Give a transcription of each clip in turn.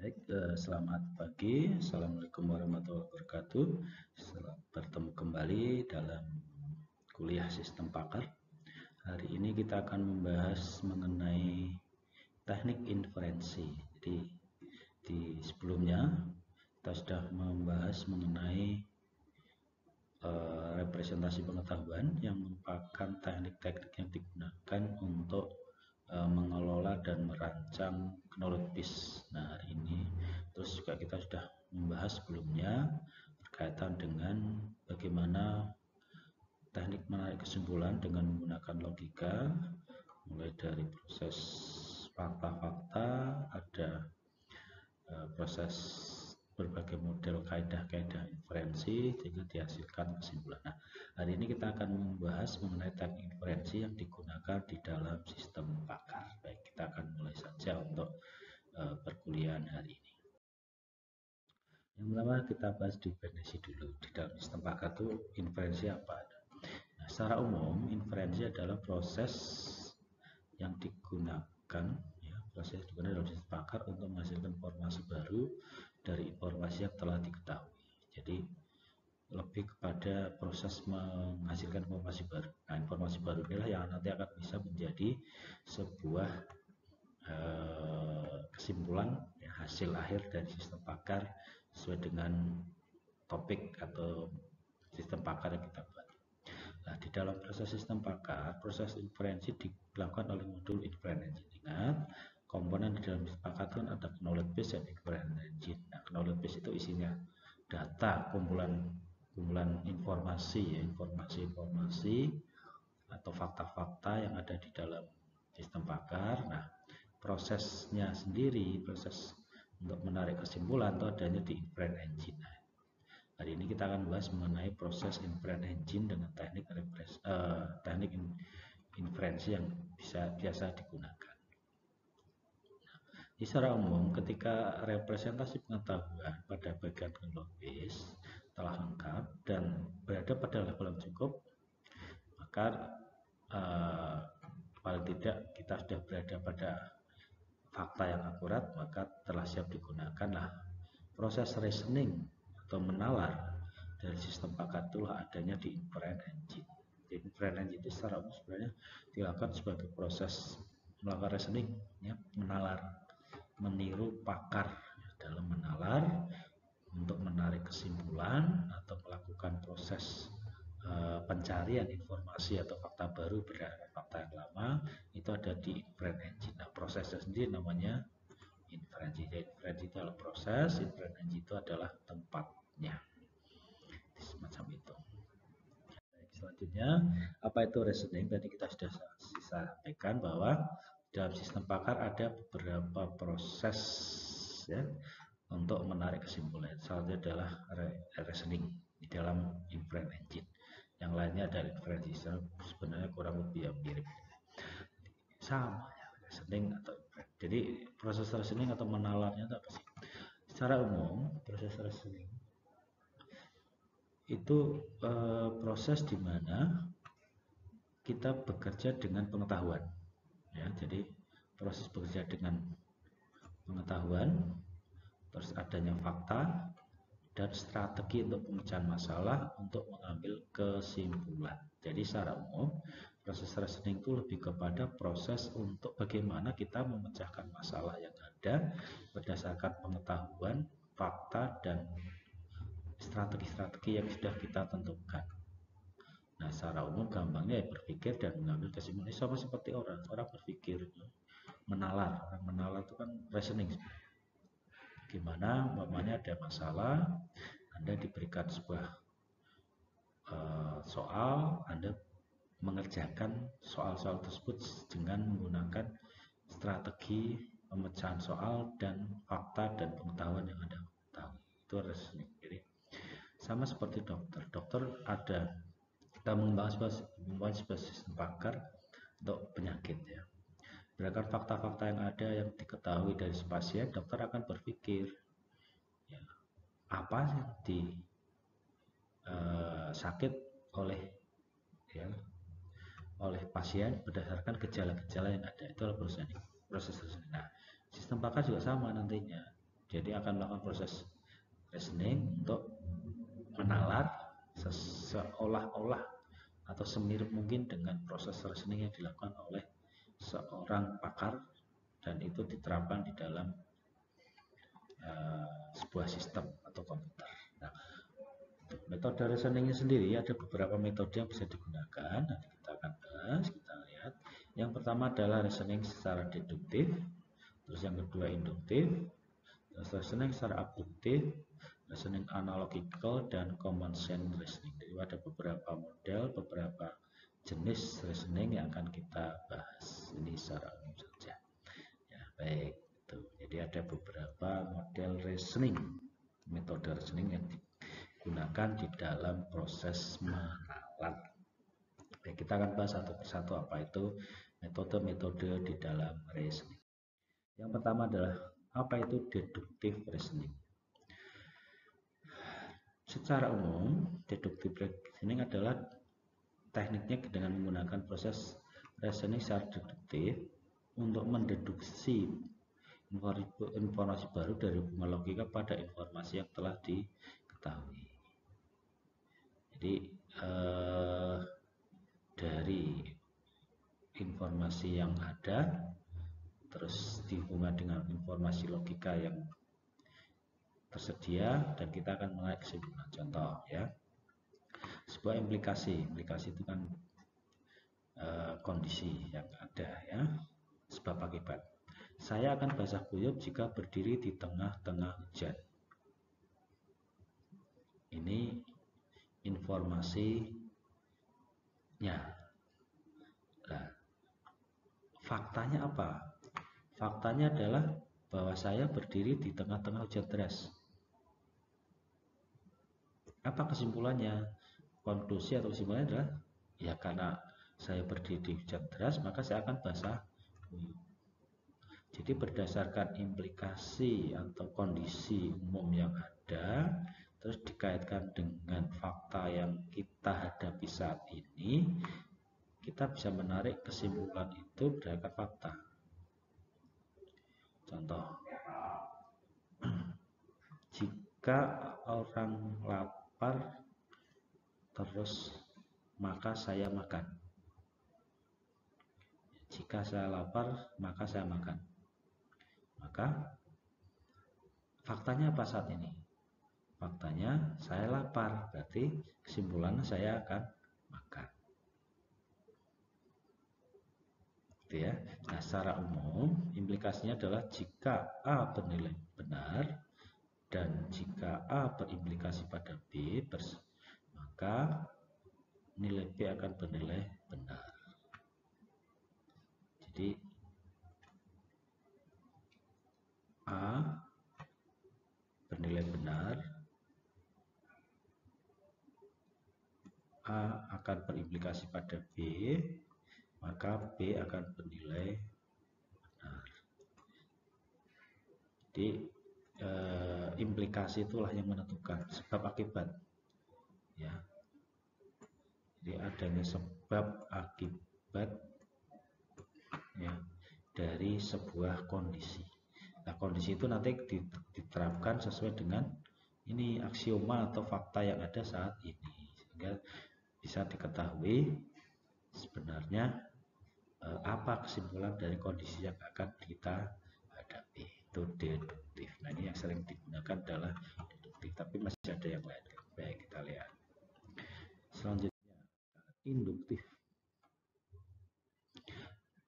Baik, selamat pagi. Assalamualaikum warahmatullahi wabarakatuh. Bertemu kembali dalam kuliah sistem pakar. Hari ini kita akan membahas mengenai teknik inferensi. Jadi di sebelumnya kita sudah membahas mengenai representasi pengetahuan yang merupakan teknik-teknik yang digunakan untuk mengelola dan merancang knowledge base. Nah, hari ini terus juga kita sudah membahas sebelumnya berkaitan dengan bagaimana teknik menarik kesimpulan dengan menggunakan logika, mulai dari proses fakta-fakta, ada proses berbagai model kaidah-kaidah inferensi sehingga dihasilkan kesimpulan. Nah, hari ini kita akan membahas mengenai teknik inferensi yang digunakan di dalam sistem pakar. Baik, kita akan mulai saja untuk perkuliahan hari ini. Yang pertama kita bahas definisi dulu. Di dalam sistem pakar itu inferensi apa? Nah, secara umum inferensi adalah proses yang digunakan proses digunakan dalam sistem pakar untuk menghasilkan informasi baru dari informasi yang telah diketahui. Jadi lebih kepada proses menghasilkan informasi baru. Nah, informasi baru inilah yang nanti akan bisa menjadi sebuah kesimpulan hasil akhir dari sistem pakar sesuai dengan topik atau sistem pakar yang kita buat. Nah, di dalam proses sistem pakar, proses inferensi dilakukan oleh modul inference engine. Ingat, komponen di dalam sistem pakar itu ada knowledge base dan inference engine. Nah, knowledge base itu isinya data, kumpulan informasi, informasi atau fakta-fakta yang ada di dalam sistem pakar. Nah, prosesnya sendiri, proses untuk menarik kesimpulan itu adanya di inference engine. Nah, hari ini kita akan bahas mengenai proses inference engine dengan teknik inferensi yang biasa digunakan. Secara umum, ketika representasi pengetahuan pada bagian knowledge base telah lengkap dan berada pada level yang cukup, maka paling tidak kita sudah berada pada fakta yang akurat, maka telah siap digunakanlah proses reasoning atau menalar dari sistem pakar. Itulah adanya di inference engine. Di inference engine itu secara umum sebenarnya dilakukan sebagai proses melakukan reasoning, menalar, meniru pakar dalam menalar untuk menarik kesimpulan atau melakukan proses pencarian informasi atau fakta baru berdasarkan fakta yang lama. Itu ada di inference engine. Nah, prosesnya sendiri namanya inferensi. Inferensi itu adalah proses, inference engine itu adalah tempatnya. Semacam itu. Selanjutnya, apa itu reasoning? Tadi kita sudah sampaikan bahwa dalam sistem pakar ada beberapa proses untuk menarik kesimpulan. Salah satunya adalah reasoning di dalam inference engine. Yang lainnya adalah inferensi. Sebenarnya kurang lebih mirip. Sama ya, reasoning atau inference. Jadi proses reasoning atau menalarnya itu apa sih? Secara umum, proses reasoning itu proses di mana kita bekerja dengan pengetahuan. Ya, jadi proses bekerja dengan pengetahuan, terus adanya fakta dan strategi untuk pemecahan masalah untuk mengambil kesimpulan. Jadi secara umum proses reasoning itu lebih kepada proses untuk bagaimana kita memecahkan masalah yang ada berdasarkan pengetahuan, fakta, dan strategi-strategi yang sudah kita tentukan. Nah, secara umum gampangnya ya berpikir dan mengambil kesimpulan. Sama seperti orang berpikir, menalar. Orang menalar itu kan reasoning. Gimana umpamanya ada masalah, Anda diberikan sebuah soal, Anda mengerjakan soal-soal tersebut dengan menggunakan strategi pemecahan soal dan fakta dan pengetahuan yang Anda tahu. Itu reasoning. Jadi sama seperti dokter. Dokter ada kita mengembangkan sebuah sistem pakar untuk penyakit ya. Berdasarkan fakta-fakta yang ada yang diketahui dari pasien, dokter akan berpikir ya, apa yang sakit oleh pasien berdasarkan gejala-gejala yang ada. Itu adalah proses reasoning. Nah, sistem pakar juga sama nantinya. Jadi akan melakukan proses reasoning untuk menalar seolah-olah atau semirip mungkin dengan proses reasoning yang dilakukan oleh seorang pakar, dan itu diterapkan di dalam sebuah sistem atau komputer. Nah, metode reasoningnya sendiri ada beberapa metode yang bisa digunakan. Nanti kita akan bahas, kita lihat. Yang pertama adalah reasoning secara deduktif, terus yang kedua induktif, terus reasoning secara abduktif, reasoning analogical, dan common sense reasoning. Jadi ada beberapa model, beberapa jenis reasoning yang akan kita bahas ini secara umum saja. Ya, baik. Jadi ada beberapa model reasoning, metode reasoning yang digunakan di dalam proses menalar. Baik, kita akan bahas satu persatu apa itu metode-metode di dalam reasoning. Yang pertama adalah apa itu deductive reasoning. Secara umum, deductive reasoning adalah tekniknya dengan menggunakan proses reasoning secara deduktif untuk mendeduksi informasi baru dari hubungan logika pada informasi yang telah diketahui. Jadi dari informasi yang ada terus dihubungkan dengan informasi logika yang tersedia dan kita akan menarik kesimpulan. Contoh ya, sebuah implikasi itu kan kondisi yang ada ya, sebab akibat. Saya akan basah kuyup jika berdiri di tengah-tengah hujan. Ini informasinya. Nah, faktanya apa? Faktanya adalah bahwa saya berdiri di tengah-tengah hujan deras. Apa kesimpulannya? Konklusi atau kesimpulannya adalah ya karena saya berdiri di hujan deras maka saya akan basah kuyup. Jadi berdasarkan implikasi atau kondisi umum yang ada, terus dikaitkan dengan fakta yang kita hadapi saat ini, kita bisa menarik kesimpulan itu berdasarkan fakta. Contoh, jika orang lapar, terus maka saya makan. Jika saya lapar, maka saya makan. Maka faktanya apa saat ini? Faktanya saya lapar, berarti kesimpulannya saya akan makan. Gitu ya. Nah, secara umum implikasinya adalah jika A bernilai benar dan jika A berimplikasi pada B, maka nilai B akan bernilai benar. Jadi A bernilai benar, A akan berimplikasi pada B, maka B akan bernilai benar. Jadi implikasi itulah yang menentukan sebab akibat ya. Jadi adanya sebab akibat ya dari sebuah kondisi. Nah, kondisi itu nanti diterapkan sesuai dengan ini aksioma atau fakta yang ada saat ini, sehingga bisa diketahui sebenarnya apa kesimpulan dari kondisi yang akan kita hadapi. Itu deduktif. Nah, ini yang sering digunakan adalah deduktif, tapi masih ada yang lain. Baik, kita lihat. Selanjutnya, induktif.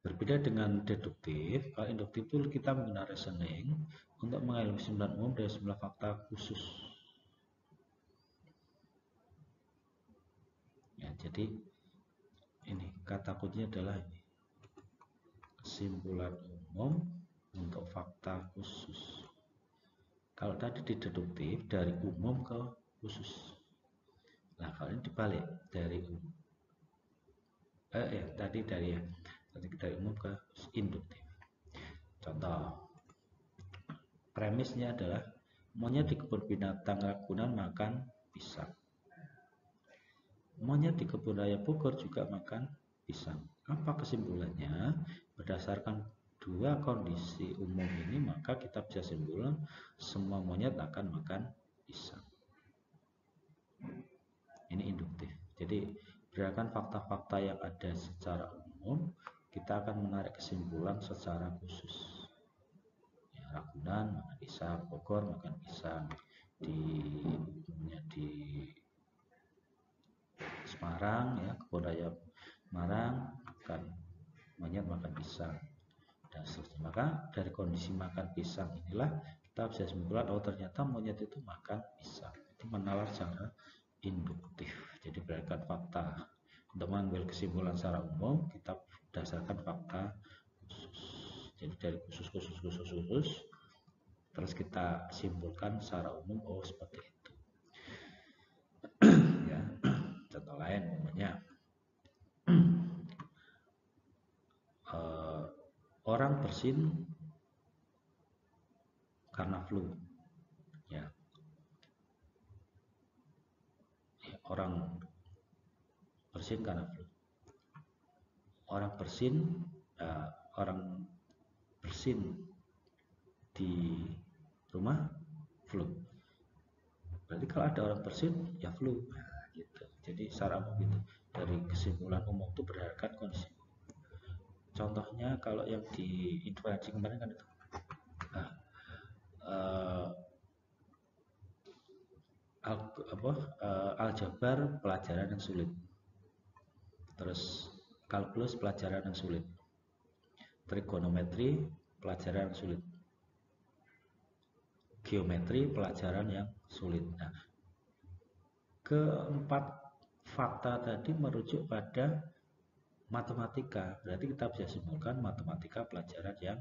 Berbeda dengan deduktif, kalau induktif itu kita menggunakan reasoning untuk mengambil kesimpulan umum dari sejumlah fakta khusus. Ya, jadi ini kata kuncinya adalah ini, kesimpulan umum untuk fakta khusus. Kalau tadi di deduktif dari umum ke khusus. Nah, kalau ini dibalik dari umum. Tadi dari umum ke induktif. Contoh, premisnya adalah monyet di kebun binatang Ragunan makan pisang. Monyet di kebun raya Bogor juga makan pisang. Apa kesimpulannya? Berdasarkan dua kondisi umum ini, maka kita bisa simpulkan semua monyet akan makan pisang. Ini induktif. Jadi berdasarkan fakta-fakta yang ada secara umum, kita akan menarik kesimpulan secara khusus. Ya, Ragunan makan pisang, Bogor makan pisang, di Semarang, ya, kebun raya Semarang monyet makan pisang, dan seterusnya. Maka dari kondisi makan pisang inilah kita bisa simpulkan, oh ternyata monyet itu makan pisang. Itu menalar secara induktif. Jadi berdasarkan fakta. Untuk mengambil kesimpulan secara umum, kita berdasarkan fakta khusus. Jadi dari khusus, terus kita simpulkan secara umum, oh seperti itu. Ya, contoh lain umumnya, orang bersin karena flu. Ya, orang bersin karena flu. Orang bersin di rumah flu. Berarti kalau ada orang bersin ya flu. Nah, gitu. Jadi secara umum gitu. Dari kesimpulan umum itu berdasarkan kondisi. Contohnya kalau yang di influensi kemarin kan itu. Aljabar pelajaran yang sulit. Terus kalkulus pelajaran yang sulit. Trigonometri pelajaran yang sulit. Geometri pelajaran yang sulit. Nah, keempat fakta tadi merujuk pada matematika. Berarti kita bisa simpulkan matematika pelajaran yang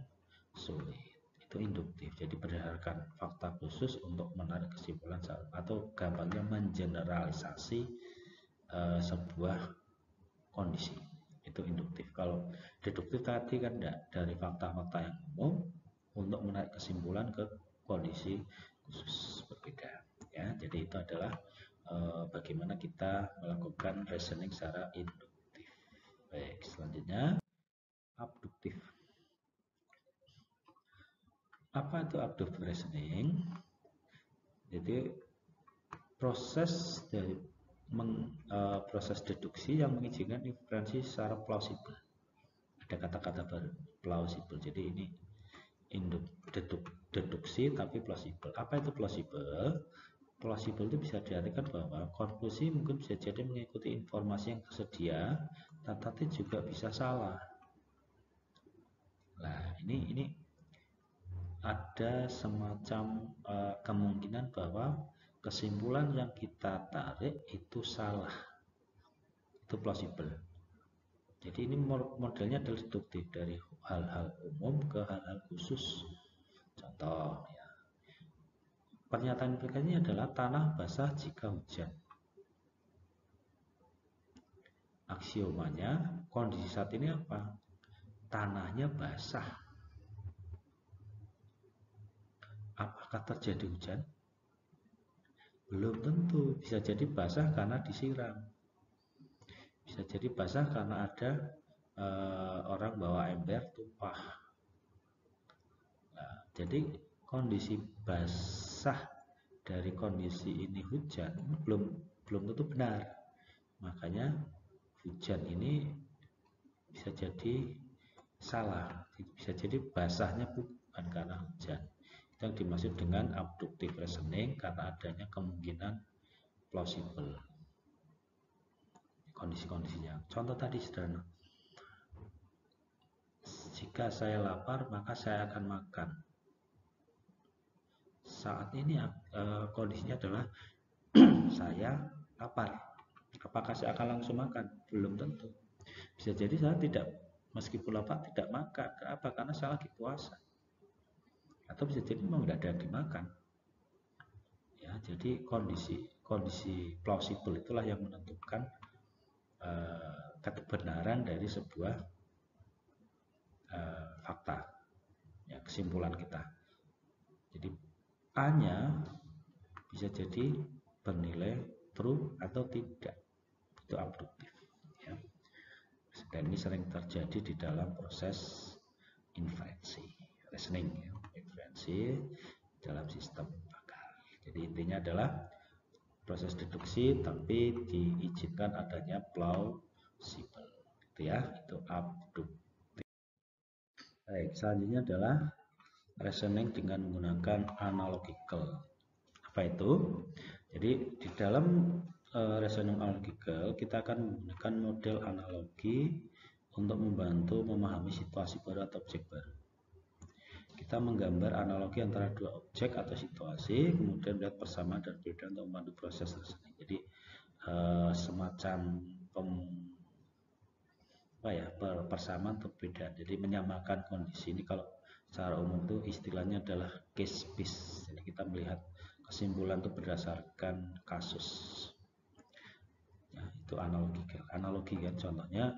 sulit. Itu induktif. Jadi berdasarkan fakta khusus untuk menarik kesimpulan atau gampangnya mengeneralisasi sebuah kondisi. Itu induktif. Kalau deduktif tadi kan enggak, dari fakta-fakta yang umum untuk menarik kesimpulan ke kondisi khusus berbeda. Ya, jadi itu adalah bagaimana kita melakukan reasoning secara induktif. Baik, selanjutnya abduktif. Apa itu abduktif reasoning? Jadi proses deduksi yang mengizinkan inferensi secara plausibel. Ada kata-kata baru, plausibel. Jadi ini deduksi tapi plausibel. Apa itu plausibel? Plausibel itu bisa diartikan bahwa konklusi mungkin bisa jadi mengikuti informasi yang tersedia, tetapi juga bisa salah. Nah, ini ada semacam kemungkinan bahwa kesimpulan yang kita tarik itu salah. Itu plausibel. Jadi ini modelnya adalah deduktif, dari hal-hal umum ke hal-hal khusus. Contoh, ya. Pernyataan implikasinya adalah tanah basah jika hujan. Aksiomanya, kondisi saat ini apa? Tanahnya basah. Apakah terjadi hujan? Belum tentu. Bisa jadi basah karena disiram. Bisa jadi basah karena ada orang bawa ember tumpah. Nah, jadi kondisi basah dari kondisi ini hujan belum tentu benar. Makanya hujan ini bisa jadi salah, bisa jadi basahnya bukan karena hujan. Itu yang dimaksud dengan abduktif reasoning, karena adanya kemungkinan plausible kondisi-kondisinya. Contoh tadi sederhana, jika saya lapar maka saya akan makan. Saat ini kondisinya adalah saya lapar. Apakah saya akan langsung makan? Belum tentu. Bisa jadi saya tidak, meskipun lapar tidak makan. Kenapa? Karena saya lagi puasa. Atau bisa jadi memang tidak ada yang dimakan. Ya, jadi kondisi plausible itulah yang menentukan kebenaran dari sebuah fakta, ya, kesimpulan kita. Jadi A-nya bisa jadi bernilai true atau tidak. Itu abduktif, ya. Dan ini sering terjadi di dalam proses inferensi reasoning ya. Inferensi dalam sistem pakar. Jadi intinya adalah proses deduksi tapi diizinkan adanya plausible gitu ya, itu abduktif. Baik, selanjutnya adalah reasoning dengan menggunakan analogical. Apa itu? Jadi di dalam reasoning analogical kita akan menggunakan model analogi untuk membantu memahami situasi baru atau objek baru. Kita menggambar analogi antara dua objek atau situasi, kemudian melihat persamaan dan perbedaan untuk membantu proses reasoning. Jadi semacam persamaan atau perbedaan. Jadi menyamakan kondisi ini kalau secara umum itu istilahnya adalah case based. Jadi kita melihat kesimpulan itu berdasarkan kasus. Nah, itu analogi kan contohnya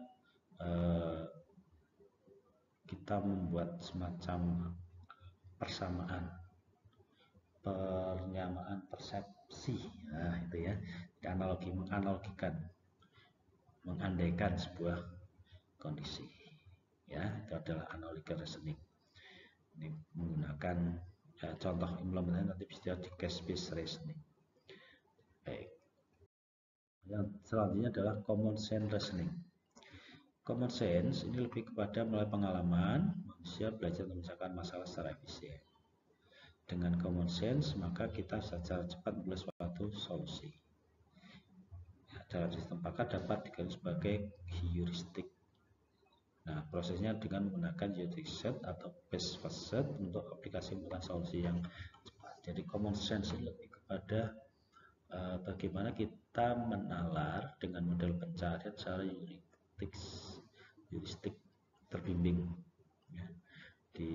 kita membuat semacam persamaan, penyamaan persepsi. Nah, itu ya. Analogi, menganalogikan, mengandaikan sebuah kondisi. Ya, itu adalah analogical reasoning. Ini menggunakan contoh implementasi nanti bisa di case based reasoning. Baik. Yang selanjutnya adalah common sense reasoning. Common sense ini lebih kepada melalui pengalaman manusia belajar menyelesaikan masalah secara efisien. Dengan common sense maka kita secara cepat membuat suatu solusi. Ya, dalam sistem pakar dapat dikenal sebagai heuristik. Nah, prosesnya dengan menggunakan heuristic set atau best first set untuk aplikasi menemukan solusi yang cepat. Jadi common sense ini lebih kepada bagaimana kita menalar dengan model pencarian secara heuristik terbimbing. Ya. Di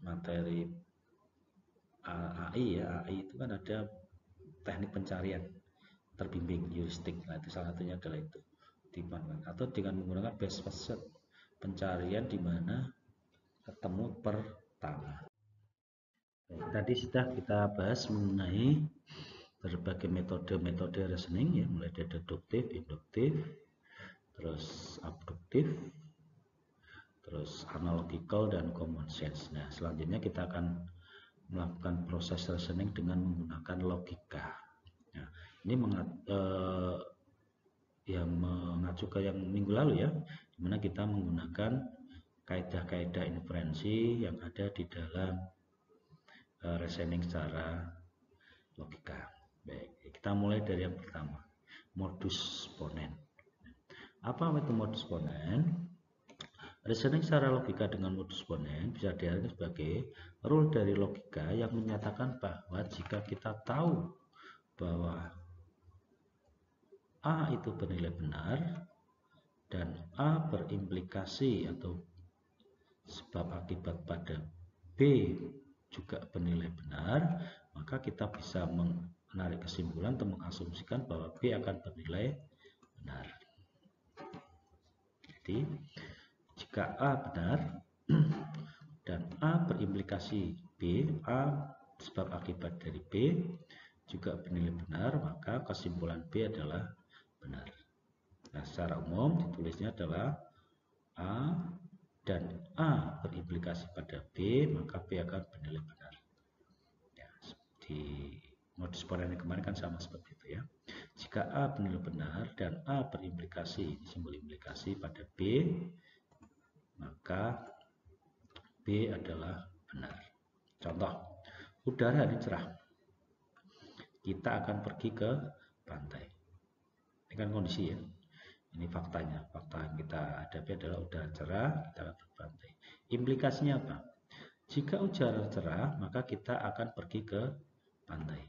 materi AI ya, AI itu kan ada teknik pencarian terbimbing heuristik. Nah, itu salah satunya adalah itu. Atau dengan menggunakan best first set, pencarian di mana ketemu pertama. Tadi sudah kita bahas mengenai berbagai metode reasoning ya, mulai dari deduktif, induktif, terus abduktif, terus analogical dan common sense. Nah, selanjutnya kita akan melakukan proses reasoning dengan menggunakan logika. Nah, ini yang mengacu ke yang minggu lalu ya, dimana kita menggunakan kaidah-kaidah inferensi yang ada di dalam reasoning secara logika. Baik, kita mulai dari yang pertama, modus ponens. Apa itu modus ponens? Reasoning secara logika dengan modus ponens bisa diartikan sebagai rule dari logika yang menyatakan bahwa jika kita tahu bahwa A itu bernilai benar dan A berimplikasi atau sebab akibat pada B juga bernilai benar, maka kita bisa menarik kesimpulan atau mengasumsikan bahwa B akan bernilai benar. Jadi jika A benar dan A berimplikasi B, A sebab akibat dari B juga bernilai benar, maka kesimpulan B adalah benar. Nah, secara umum ditulisnya adalah A dan A berimplikasi pada B, maka B akan bernilai benar. Ya, di modus ponens kemarin kan sama seperti itu ya. Jika A bernilai benar dan A berimplikasi, simbol implikasi pada B, maka B adalah benar. Contoh, udara ini cerah. Kita akan pergi ke pantai. Ini kan kondisi ya. Ini faktanya. Fakta yang kita hadapi adalah udara cerah, kita akan ke pantai. Implikasinya apa? Jika udara cerah, maka kita akan pergi ke pantai.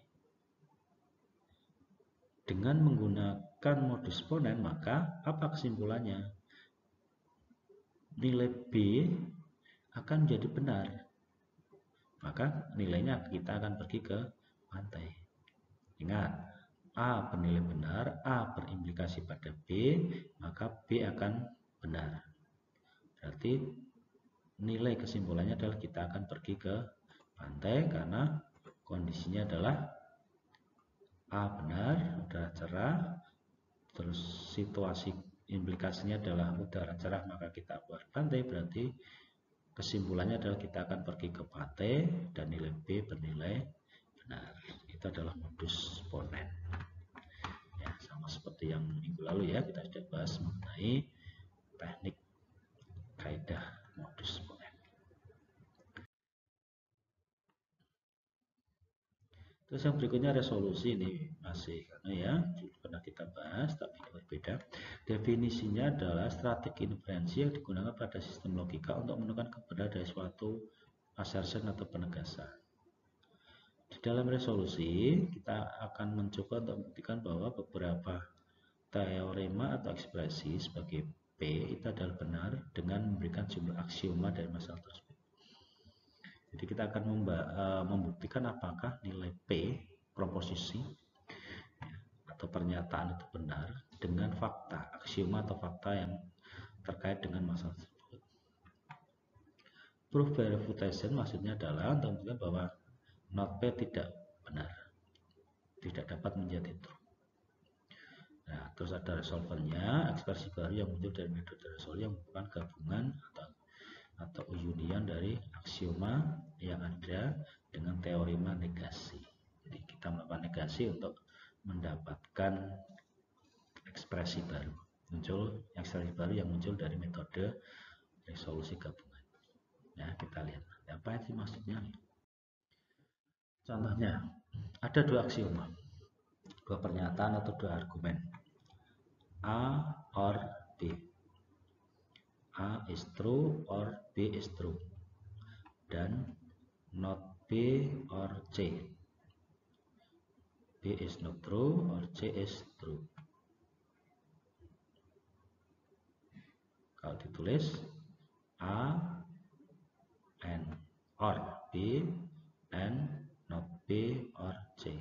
Dengan menggunakan modus ponens, maka apa kesimpulannya? Nilai B akan menjadi benar. Maka nilainya kita akan pergi ke pantai. Ingat, A bernilai benar, A berimplikasi pada B, maka B akan benar. Berarti nilai kesimpulannya adalah kita akan pergi ke pantai karena kondisinya adalah A benar, udara cerah, terus situasi implikasinya adalah udara cerah maka kita buat pantai, berarti kesimpulannya adalah kita akan pergi ke Pate dan nilai B bernilai benar. Itu adalah modus ponens. Ya, sama seperti yang minggu lalu ya, kita sudah bahas mengenai teknik kaidah modus ponens. Terus yang berikutnya resolusi, ini masih karena ya pernah kita bahas tapi berbeda. Definisinya adalah strategi inferensi yang digunakan pada sistem logika untuk menemukan kebenaran dari suatu assertion atau penegasan. Di dalam resolusi kita akan mencoba untuk membuktikan bahwa beberapa teorema atau ekspresi sebagai P itu adalah benar dengan memberikan jumlah aksioma dari masalah tersebut. Jadi kita akan membuktikan apakah nilai P proposisi atau pernyataan itu benar dengan fakta, aksioma atau fakta yang terkait dengan masalah tersebut. Proof by refutation maksudnya adalah untuk membuktikan bahwa not P tidak benar, tidak dapat menjadi true. Nah, terus ada resolvernya, ekspresi baru yang muncul dari metode resolusi yang merupakan gabungan atau union dari aksioma yang ada dengan teorema negasi. Jadi kita melakukan negasi untuk mendapatkan ekspresi baru. Ekspresi baru yang muncul dari metode resolusi gabungan. Ya, kita lihat. Apa sih maksudnya? Contohnya, ada dua aksioma, dua pernyataan atau dua argumen. A or B. A is true or B is true, dan not B or C. B is not true or C is true. Kalau ditulis A and or B and not B or C.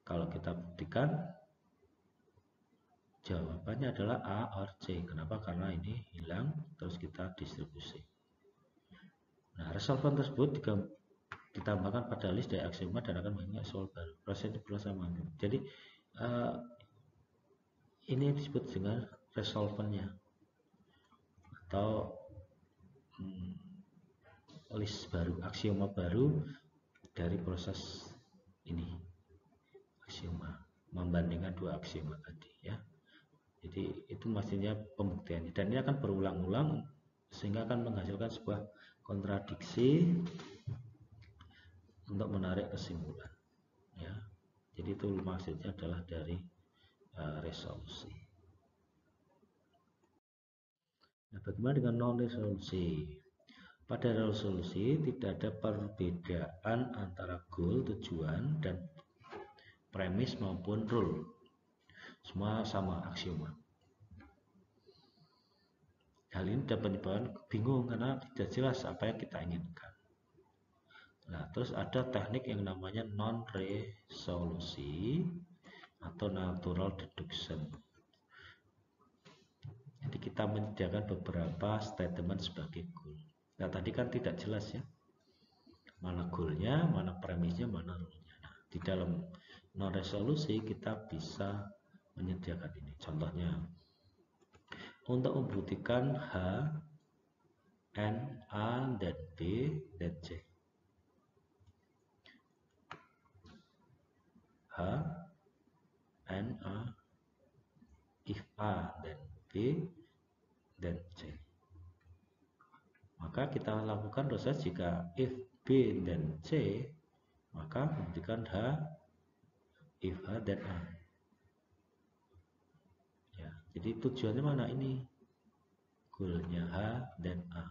Kalau kita buktikan jawabannya adalah A or C. Kenapa? Karena ini hilang terus kita distribusi. Nah, resolvent tersebut ditambahkan pada list dari aksioma dan akan menghasilkan soal baru. Prosesnya sama. Jadi ini disebut dengan resolventnya atau list baru, aksioma baru dari proses ini. Aksioma membandingkan dua aksioma tadi ya. Jadi itu maksudnya pembuktiannya, dan ini akan berulang-ulang sehingga akan menghasilkan sebuah kontradiksi untuk menarik kesimpulan ya. Jadi itu maksudnya adalah dari resolusi. Nah, bagaimana dengan non resolusi? Pada resolusi tidak ada perbedaan antara goal, tujuan, dan premis maupun rule. Semua sama aksioma. Hal ini dapat menyebabkan bingung karena tidak jelas apa yang kita inginkan. Nah, terus ada teknik yang namanya non-resolusi atau natural deduction. Jadi kita menyediakan beberapa statement sebagai goal. Nah, tadi kan tidak jelas ya, mana goalnya, mana premisnya, mana rule-nya. Nah, di dalam non-resolusi kita bisa menyediakan ini. Contohnya, untuk membuktikan H, N, A, dan B, dan C. H, N, A, if A dan B, dan C. Maka kita lakukan proses jika if B dan C, maka membuktikan H, if H dan A. Ya, jadi tujuannya mana ini? Goalnya H dan A.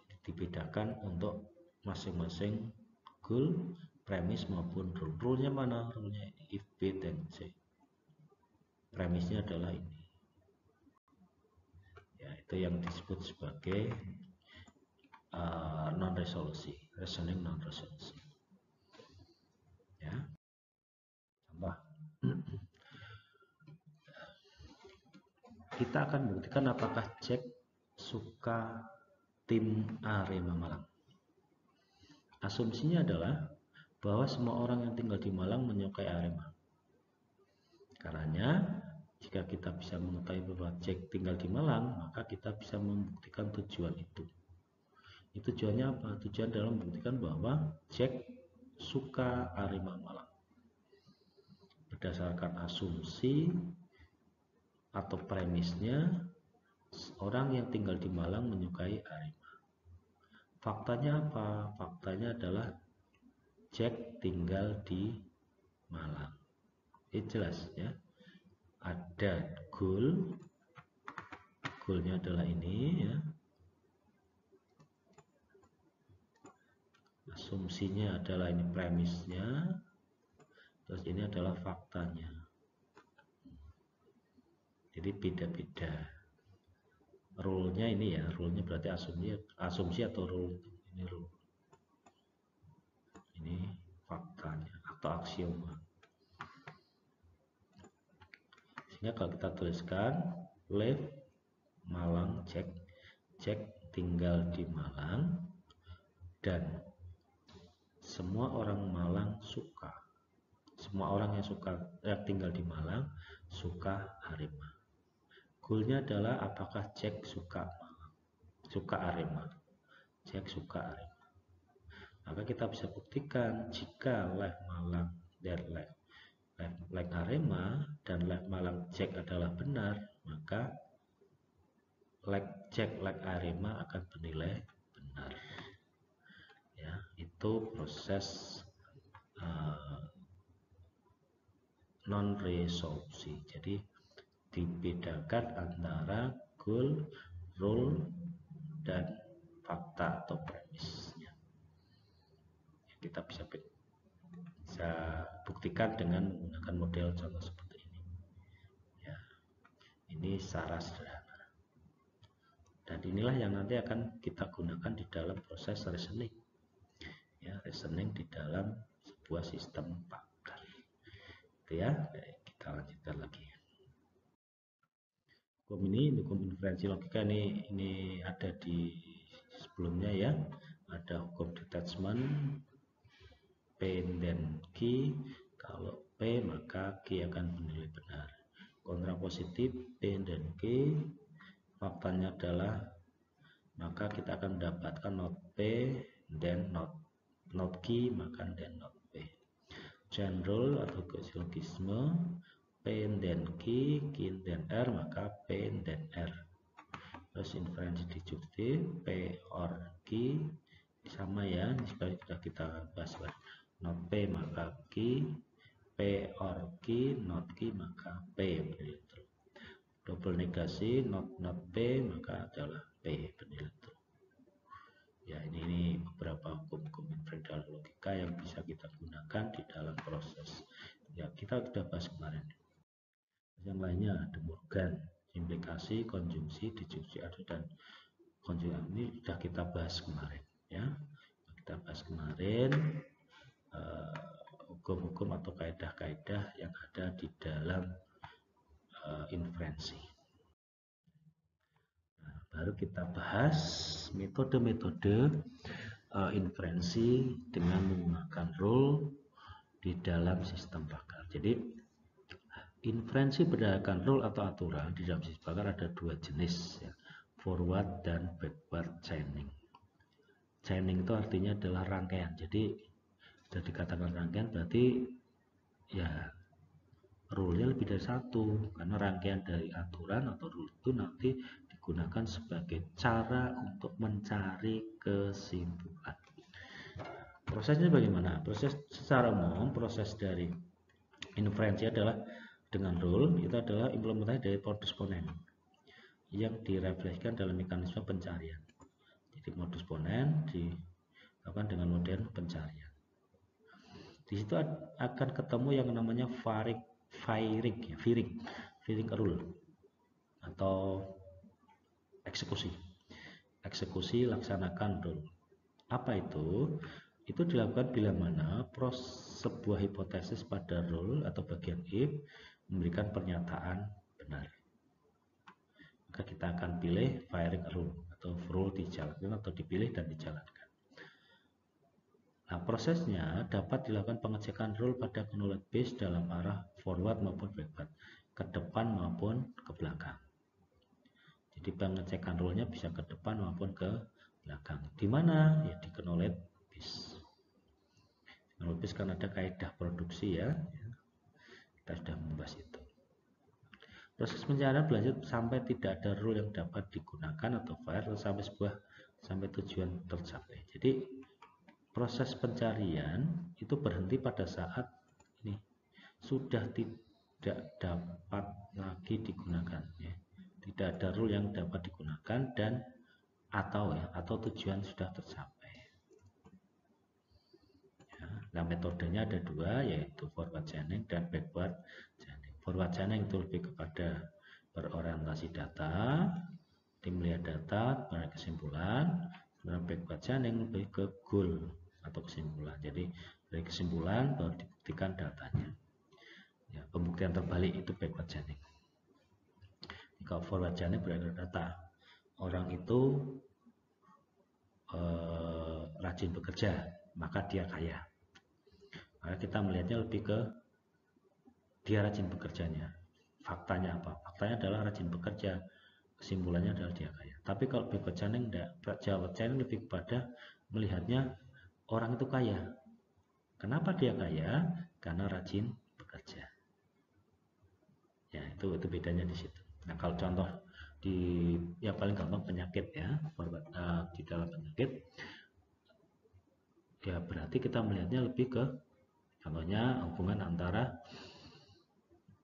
Jadi dibedakan untuk masing-masing goal, premis maupun rule. Rule-nya mana? Rule-nya if B dan C. Premisnya adalah ini. Ya, itu yang disebut sebagai non-resolusi, reasoning non-resolusi. Ya, contoh. Kita akan membuktikan apakah Jack suka tim Arema Malang. Asumsinya adalah bahwa semua orang yang tinggal di Malang menyukai Arema. Karena jika kita bisa mengetahui bahwa Jack tinggal di Malang, maka kita bisa membuktikan tujuan itu. Itu tujuannya apa? Tujuan dalam membuktikan bahwa Jack suka Arema Malang. Berdasarkan asumsi atau premisnya, orang yang tinggal di Malang menyukai Arema. Faktanya apa? Faktanya adalah Jack tinggal di Malang. Jelas ya. Ada goalnya adalah ini ya. Asumsinya adalah ini premisnya, terus ini adalah faktanya. Jadi beda-beda. Rule-nya ini ya, rule-nya berarti asumsi atau rule. Ini rule. Ini faktanya atau aksioma. Sehingga kalau kita tuliskan live Malang Jack tinggal di Malang dan semua orang Malang suka. Semua orang yang tinggal di Malang suka Arema. Goalnya adalah apakah Jack suka Arema. Jack suka Arema. Maka kita bisa buktikan jika live Malang dan live Arema dan live Malang Jack adalah benar, maka live Jack live Arema akan bernilai benar. Ya, itu proses non-resolusi. Jadi dibedakan antara goal, rule, dan fakta atau premisnya. Kita bisa buktikan dengan menggunakan model contoh seperti ini. Ya, ini secara sederhana. Dan inilah yang nanti akan kita gunakan di dalam proses reasoning. Ya, reasoning di dalam sebuah sistem pakar. Itu ya, kita lanjutkan lagi. Hukum inferensi logika ini ada di sebelumnya ya. Ada hukum detachment P dan Q. Kalau P maka Q akan bernilai benar. Kontrapositif P dan Q, faktanya adalah maka kita akan mendapatkan not P dan not Q maka dan not P. Chain rule atau silogisme P dan Q dan R maka P dan R. Terus inferensi deduktif P or Q sama ya, sudah kita bahas. Not P maka Q, P or Q, not Q maka P bernilai true. Double negasi not P maka adalah P bernilai true. Ya, ini beberapa hukum-hukum inferensial logika yang bisa kita gunakan di dalam proses. Ya, kita sudah bahas kemarin. Yang lainnya ada Morgan, implikasi, konjungsi, dijungsi, dan konjungsi ini sudah kita bahas kemarin ya. Kita bahas kemarin hukum-hukum atau kaidah-kaidah yang ada di dalam inferensi. Nah, baru kita bahas metode-metode inferensi dengan menggunakan rule di dalam sistem pakar. Jadi inferensi berdasarkan rule atau aturan di dalam sistem pakar ada dua jenis ya, forward dan backward chaining. Chaining itu artinya adalah rangkaian. Jadi sudah dikatakan rangkaian berarti ya rule-nya lebih dari satu, karena rangkaian dari aturan atau rule itu nanti digunakan sebagai cara untuk mencari kesimpulan. Prosesnya bagaimana? Proses secara umum, proses dari inferensi adalah dengan rule itu adalah implementasi dari modus ponens yang direfleksikan dalam mekanisme pencarian. Jadi modus ponens dilakukan dengan model pencarian. Di situ akan ketemu yang namanya firing rule atau eksekusi laksanakan rule. Apa itu? Itu dilakukan bila mana sebuah hipotesis pada rule atau bagian if memberikan pernyataan benar. Maka kita akan pilih firing rule atau rule dijalankan atau dipilih dan dijalankan. Nah, prosesnya dapat dilakukan pengecekan rule pada knowledge base dalam arah forward maupun backward, ke depan maupun ke belakang. Jadi pengecekan rule-nya bisa ke depan maupun ke belakang. Di mana? Ya di knowledge base. Knowledge base kan ada kaidah produksi ya. Kita sudah membahas itu. Proses pencarian berlanjut sampai tidak ada rule yang dapat digunakan atau fire sampai tujuan tercapai. Jadi proses pencarian itu berhenti pada saat ini sudah tidak dapat lagi digunakan ya. Tidak ada rule yang dapat digunakan dan atau tujuan sudah tercapai ya. Nah, metodenya ada dua, yaitu forward chaining dan backward chaining. Forward chaining itu lebih kepada berorientasi data, tim melihat data, menarik kesimpulan. Sebenarnya backward chaining lebih ke goal atau kesimpulan. Jadi dari kesimpulan baru dibuktikan datanya. Ya, pembuktian terbalik itu backward chaining. Kalau forward chaining berada data, orang itu rajin bekerja, maka dia kaya. Maka kita melihatnya lebih ke dia rajin bekerjanya. Faktanya apa? Faktanya adalah rajin bekerja. Kesimpulannya adalah dia kaya. Tapi kalau backward chaining enggak, forward chaining lebih kepada melihatnya orang itu kaya. Kenapa dia kaya? Karena rajin bekerja. Ya, itu bedanya di situ. Nah, kalau contoh yang paling gampang penyakit ya, di dalam penyakit ya berarti kita melihatnya lebih ke contohnya hubungan antara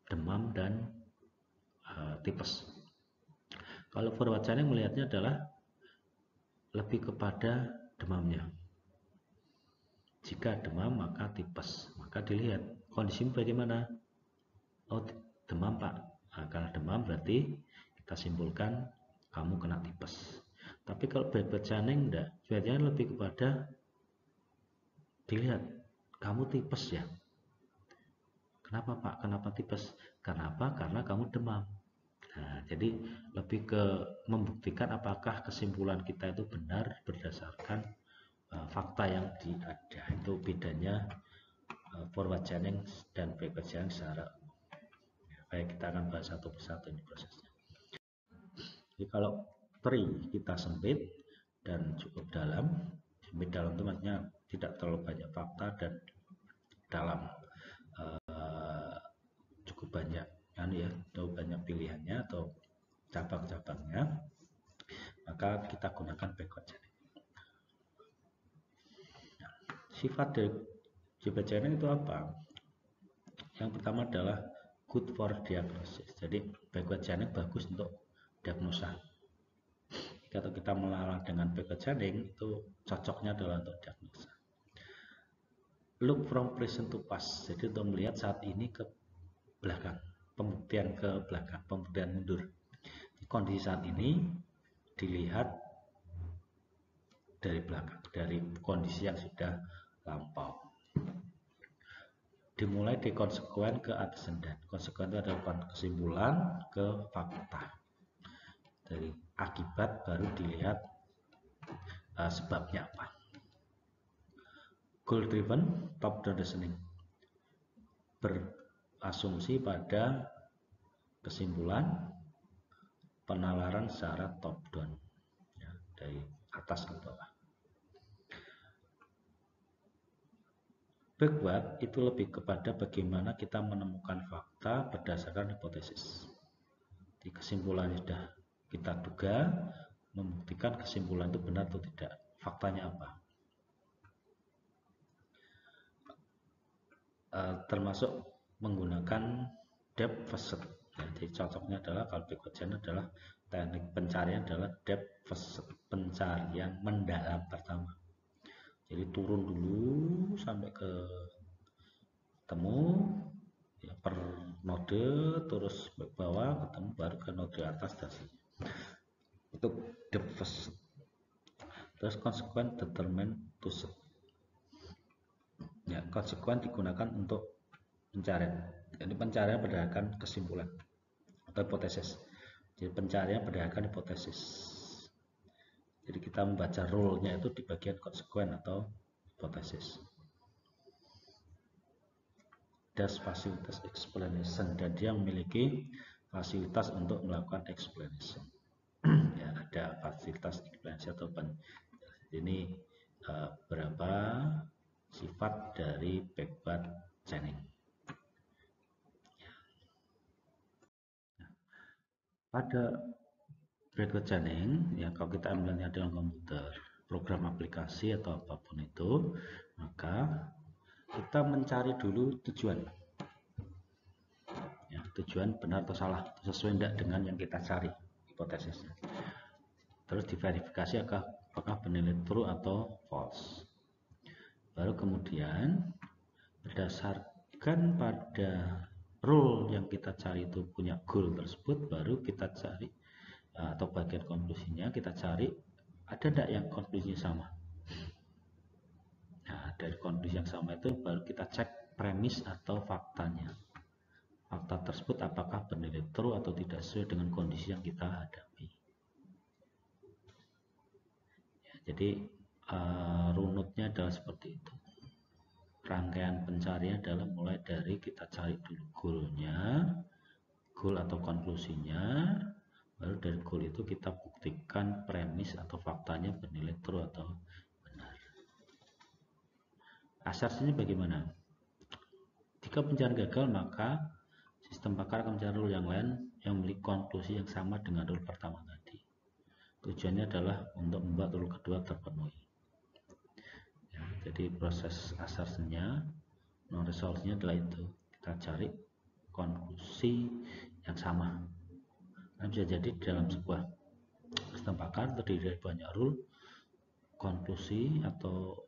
demam dan tipes. Kalau forward chaining melihatnya adalah lebih kepada demamnya. Jika demam maka tipes, maka dilihat kondisimu bagaimana. Oh, demam Pak. Nah, karena demam berarti kita simpulkan kamu kena tipes. Tapi kalau backward chaining enggak, sebenarnya lebih kepada dilihat kamu tipes ya. Kenapa Pak? Kenapa tipes? Kenapa? Karena kamu demam. Nah, jadi lebih ke membuktikan apakah kesimpulan kita itu benar berdasarkan fakta yang ada. Itu bedanya forward chaining dan backward chaining secara umum. Baik, kita akan bahas satu persatu ini prosesnya. Jadi kalau tree kita sempit dan cukup dalam, sempit dalam itu maksudnya tidak terlalu banyak fakta dan dalam cukup banyak ya, atau banyak pilihannya atau cabang-cabangnya, maka kita gunakan backward chaining. Nah, sifat dari backward chaining itu apa? Yang pertama adalah good for diagnosis. Jadi backward chaining bagus untuk diagnosa. Kalau kita melarang dengan backward chaining itu cocoknya adalah untuk diagnosa. Look from present to past. Jadi untuk melihat saat ini ke belakang, pembuktian ke belakang, pembuktian mundur. Kondisi saat ini dilihat dari belakang, dari kondisi yang sudah lampau. Dimulai dari konsekuen ke antecedent. Konsekuen itu adalah kesimpulan ke fakta. Dari akibat baru dilihat sebabnya apa. Goal driven, top down reasoning. Berasumsi pada kesimpulan penalaran secara top down ya, dari atas ke bawah. Backward itu lebih kepada bagaimana kita menemukan fakta berdasarkan hipotesis. Di kesimpulan sudah kita duga, membuktikan kesimpulan itu benar atau tidak, faktanya apa. Termasuk menggunakan depth first. Jadi cocoknya adalah kalau backward chaining adalah teknik pencarian adalah depth first, pencarian mendalam pertama. Jadi turun dulu sampai ke temu ya, per node terus ke bawah ketemu baru ke node atas dan untuk depth first. Terus konsekuen determine to set. Ya, konsekuen digunakan untuk pencarian. Jadi pencarian berdasarkan kesimpulan atau hipotesis. Jadi pencarian berdasarkan hipotesis. Jadi kita membaca rule-nya itu di bagian konsekuen atau hipotesis. Das fasilitas explanation, dan dia memiliki fasilitas untuk melakukan explanation. Ya, ada fasilitas explanation atau Ini berapa sifat dari backward chaining. Pada backward chaining, ya kalau kita ambilnya dalam komputer, program aplikasi atau apapun itu, maka kita mencari dulu tujuan. Ya, tujuan benar atau salah, sesuai tidak dengan yang kita cari, hipotesisnya. Terus diverifikasi apakah bernilai true atau false. Baru kemudian berdasarkan pada rule yang kita cari itu punya goal tersebut, baru kita cari atau bagian konklusinya kita cari ada tidak yang konklusinya sama. Nah, dari konklusi yang sama itu baru kita cek premis atau faktanya. Fakta tersebut apakah bernilai true atau tidak sesuai dengan kondisi yang kita hadapi. Ya, jadi runutnya adalah seperti itu. Rangkaian pencarian adalah mulai dari kita cari dulu goalnya, goal atau konklusinya, baru dari goal itu kita buktikan premis atau faktanya bernilai true atau benar. Asasnya bagaimana? Jika pencarian gagal, maka sistem pakar akan mencari rule yang lain yang memiliki konklusi yang sama dengan rule pertama tadi. Tujuannya adalah untuk membuat rule kedua terpenuhi. Ya, jadi proses asasnya, non-resolve-nya adalah itu. Kita cari konklusi yang sama. Nah, bisa jadi dalam sebuah sistem pakar terdiri dari banyak rule, konklusi atau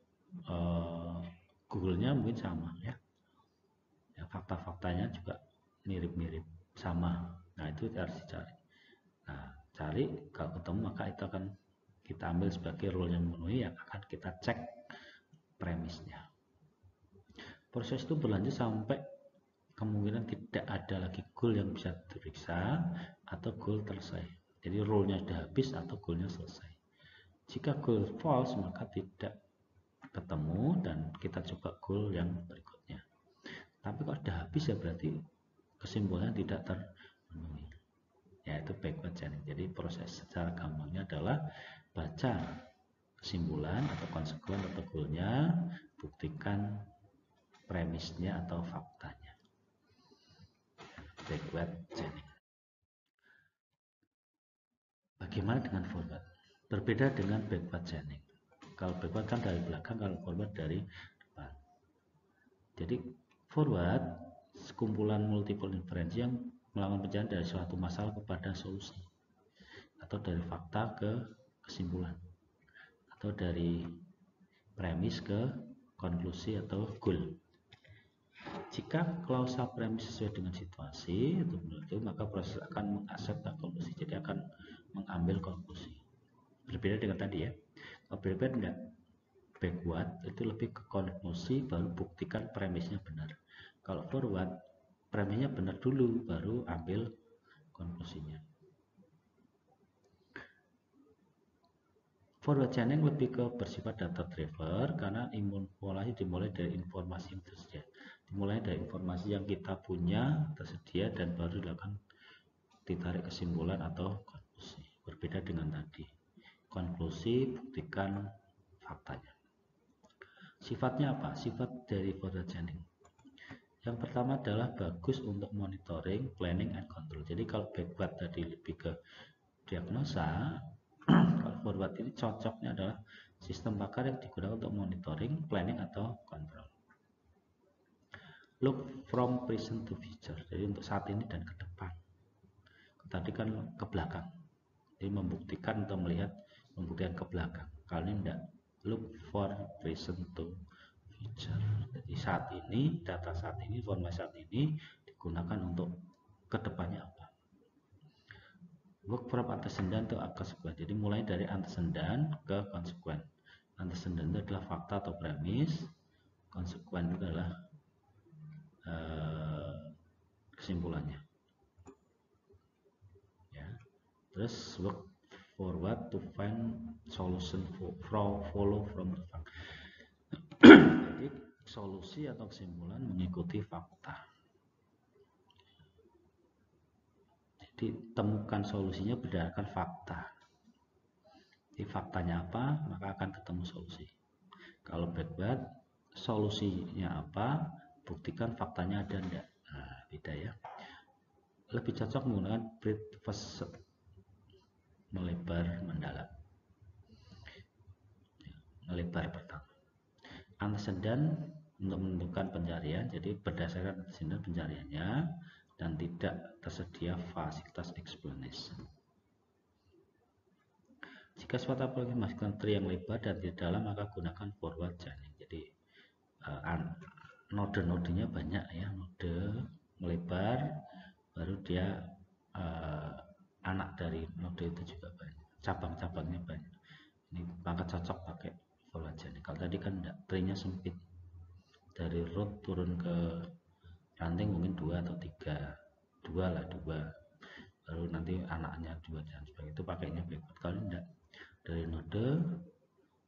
goalnya mungkin sama ya. Ya, fakta-faktanya juga mirip-mirip sama. Nah, itu harus dicari. Nah, cari, kalau ketemu maka itu akan kita ambil sebagai rule yang memenuhi yang akan kita cek premisnya. Proses itu berlanjut sampai kemungkinan tidak ada lagi goal yang bisa diperiksa atau goal selesai. Jadi rule-nya sudah habis atau goal-nya selesai. Jika goal false maka tidak ketemu dan kita coba goal yang berikutnya. Tapi kalau sudah habis ya berarti kesimpulannya tidak terpenuhi. Yaitu backward chaining. Jadi proses secara gampangnya adalah baca kesimpulan atau konsekuen atau goalnya, buktikan premisnya atau faktanya. Backward chaining. Bagaimana dengan forward? Berbeda dengan backward chaining. Kalau backward kan dari belakang, kalau forward dari depan. Jadi forward sekumpulan multiple inferensi yang melakukan pencarian dari suatu masalah kepada solusi, atau dari fakta ke kesimpulan, atau dari premis ke konklusi atau goal. Jika klausa premis sesuai dengan situasi itu maka proses akan mengaksep konklusi, jadi akan mengambil konklusi. Berbeda dengan tadi ya. Kalau berbeda enggak, backward itu lebih ke konklusi baru buktikan premisnya benar. Kalau forward premisnya benar dulu baru ambil konklusinya. Forward chaining lebih ke bersifat data driver karena polanya dimulai dari informasi yang tersedia. Dimulai dari informasi yang kita punya tersedia dan baru dilakukan ditarik kesimpulan atau konklusi. Berbeda dengan tadi. Konklusi buktikan faktanya. Sifatnya apa? Sifat dari forward chaining. Yang pertama adalah bagus untuk monitoring, planning, and control. Jadi kalau backward tadi lebih ke diagnosa, kalau forward ini cocoknya adalah sistem pakar yang digunakan untuk monitoring, planning, atau control. Look from present to future. Jadi untuk saat ini dan ke depan. Tadi kan ke belakang. Jadi membuktikan atau membuktikan ke belakang. Kalau ini tidak. Look for present to future. Jadi saat ini, data saat ini, informasi saat ini digunakan untuk kedepannya apa. Work from antecedent to konsekuen. Jadi mulai dari antecedent ke konsekuen. Antecedent itu adalah fakta atau premis, konsekuen itu adalah kesimpulannya. Ya. Terus work forward to find solution follow from the fact. Jadi solusi atau kesimpulan mengikuti fakta. Jadi temukan solusinya berdasarkan fakta. Jadi faktanya apa, maka akan ketemu solusi. Kalau backward, solusinya apa, buktikan faktanya ada enggak. Nah, beda ya. Lebih cocok menggunakan breadth first, melebar mendalam. Melebar pertama. Antecedent untuk menentukan pencarian, jadi berdasarkan antecedent pencariannya dan tidak tersedia fasilitas explanation. Jika suatu aplikasi menghasilkan tree yang lebar dan tidak dalam, maka gunakan forward chaining. Jadi node-nodenya banyak ya, node melebar, baru dia anak dari node itu juga banyak, cabang-cabangnya banyak. Ini maka cocok pakai forward chaining. Kalau tadi kan enggak, tree-nya sempit, dari root turun ke ranting mungkin 2 atau 3, 2 lah, 2, baru nanti anaknya 2 dan sebagainya, itu pakainya backward. Kalau enggak, dari node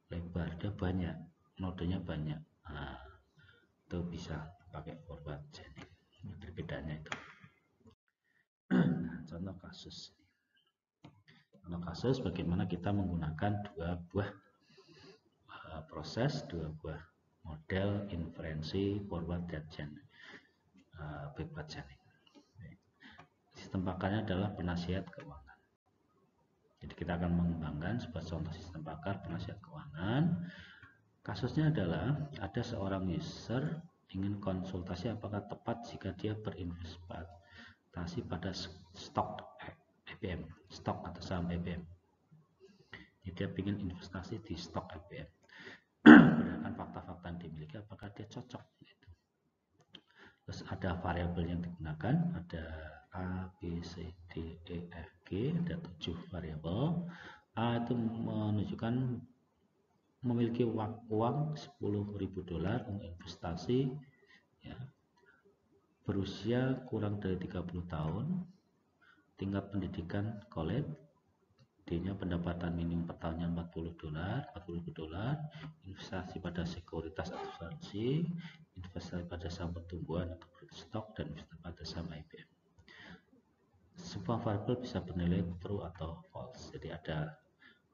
lebar dia banyak, nodenya banyak, nah, itu bisa pakai forward chaining. Perbedaannya itu. Nah, contoh kasus bagaimana kita menggunakan dua buah proses, dua buah model inferensi forward dan backward chaining. Sistem pakarnya adalah penasihat keuangan. Jadi kita akan mengembangkan sebuah contoh sistem pakar penasihat keuangan. Kasusnya adalah ada seorang user ingin konsultasi apakah tepat jika dia berinvestasi pada stok EPM, stok atau saham EPM. Jadi dia ingin investasi di stok EPM. Berdasarkan fakta-fakta yang dimiliki, apakah dia cocok? Terus ada variabel yang digunakan, ada A, B, C, D, E, F, G, ada 7 variabel. A itu menunjukkan memiliki uang $10.000 untuk investasi, ya, berusia kurang dari 30 tahun, tingkat pendidikan college, D-nya pendapatan minimum per tahunnya $40, investasi pada sekuritas atau asuransi, investasi pada saham pertumbuhan atau stok, dan investasi pada saham IBM. Sebuah variabel bisa bernilai true atau false. Jadi ada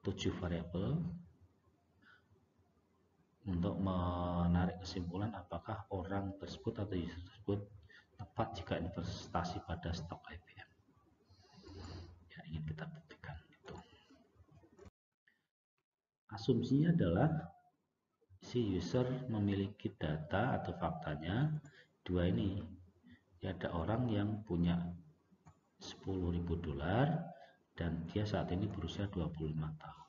7 variabel untuk menarik kesimpulan apakah orang tersebut atau user tersebut tepat jika investasi pada stok IBM. Ya, ingin kita buktikan itu. Asumsinya adalah si user memiliki data atau faktanya dua ini. Ya, ada orang yang punya $10.000 dan dia saat ini berusia 25 tahun.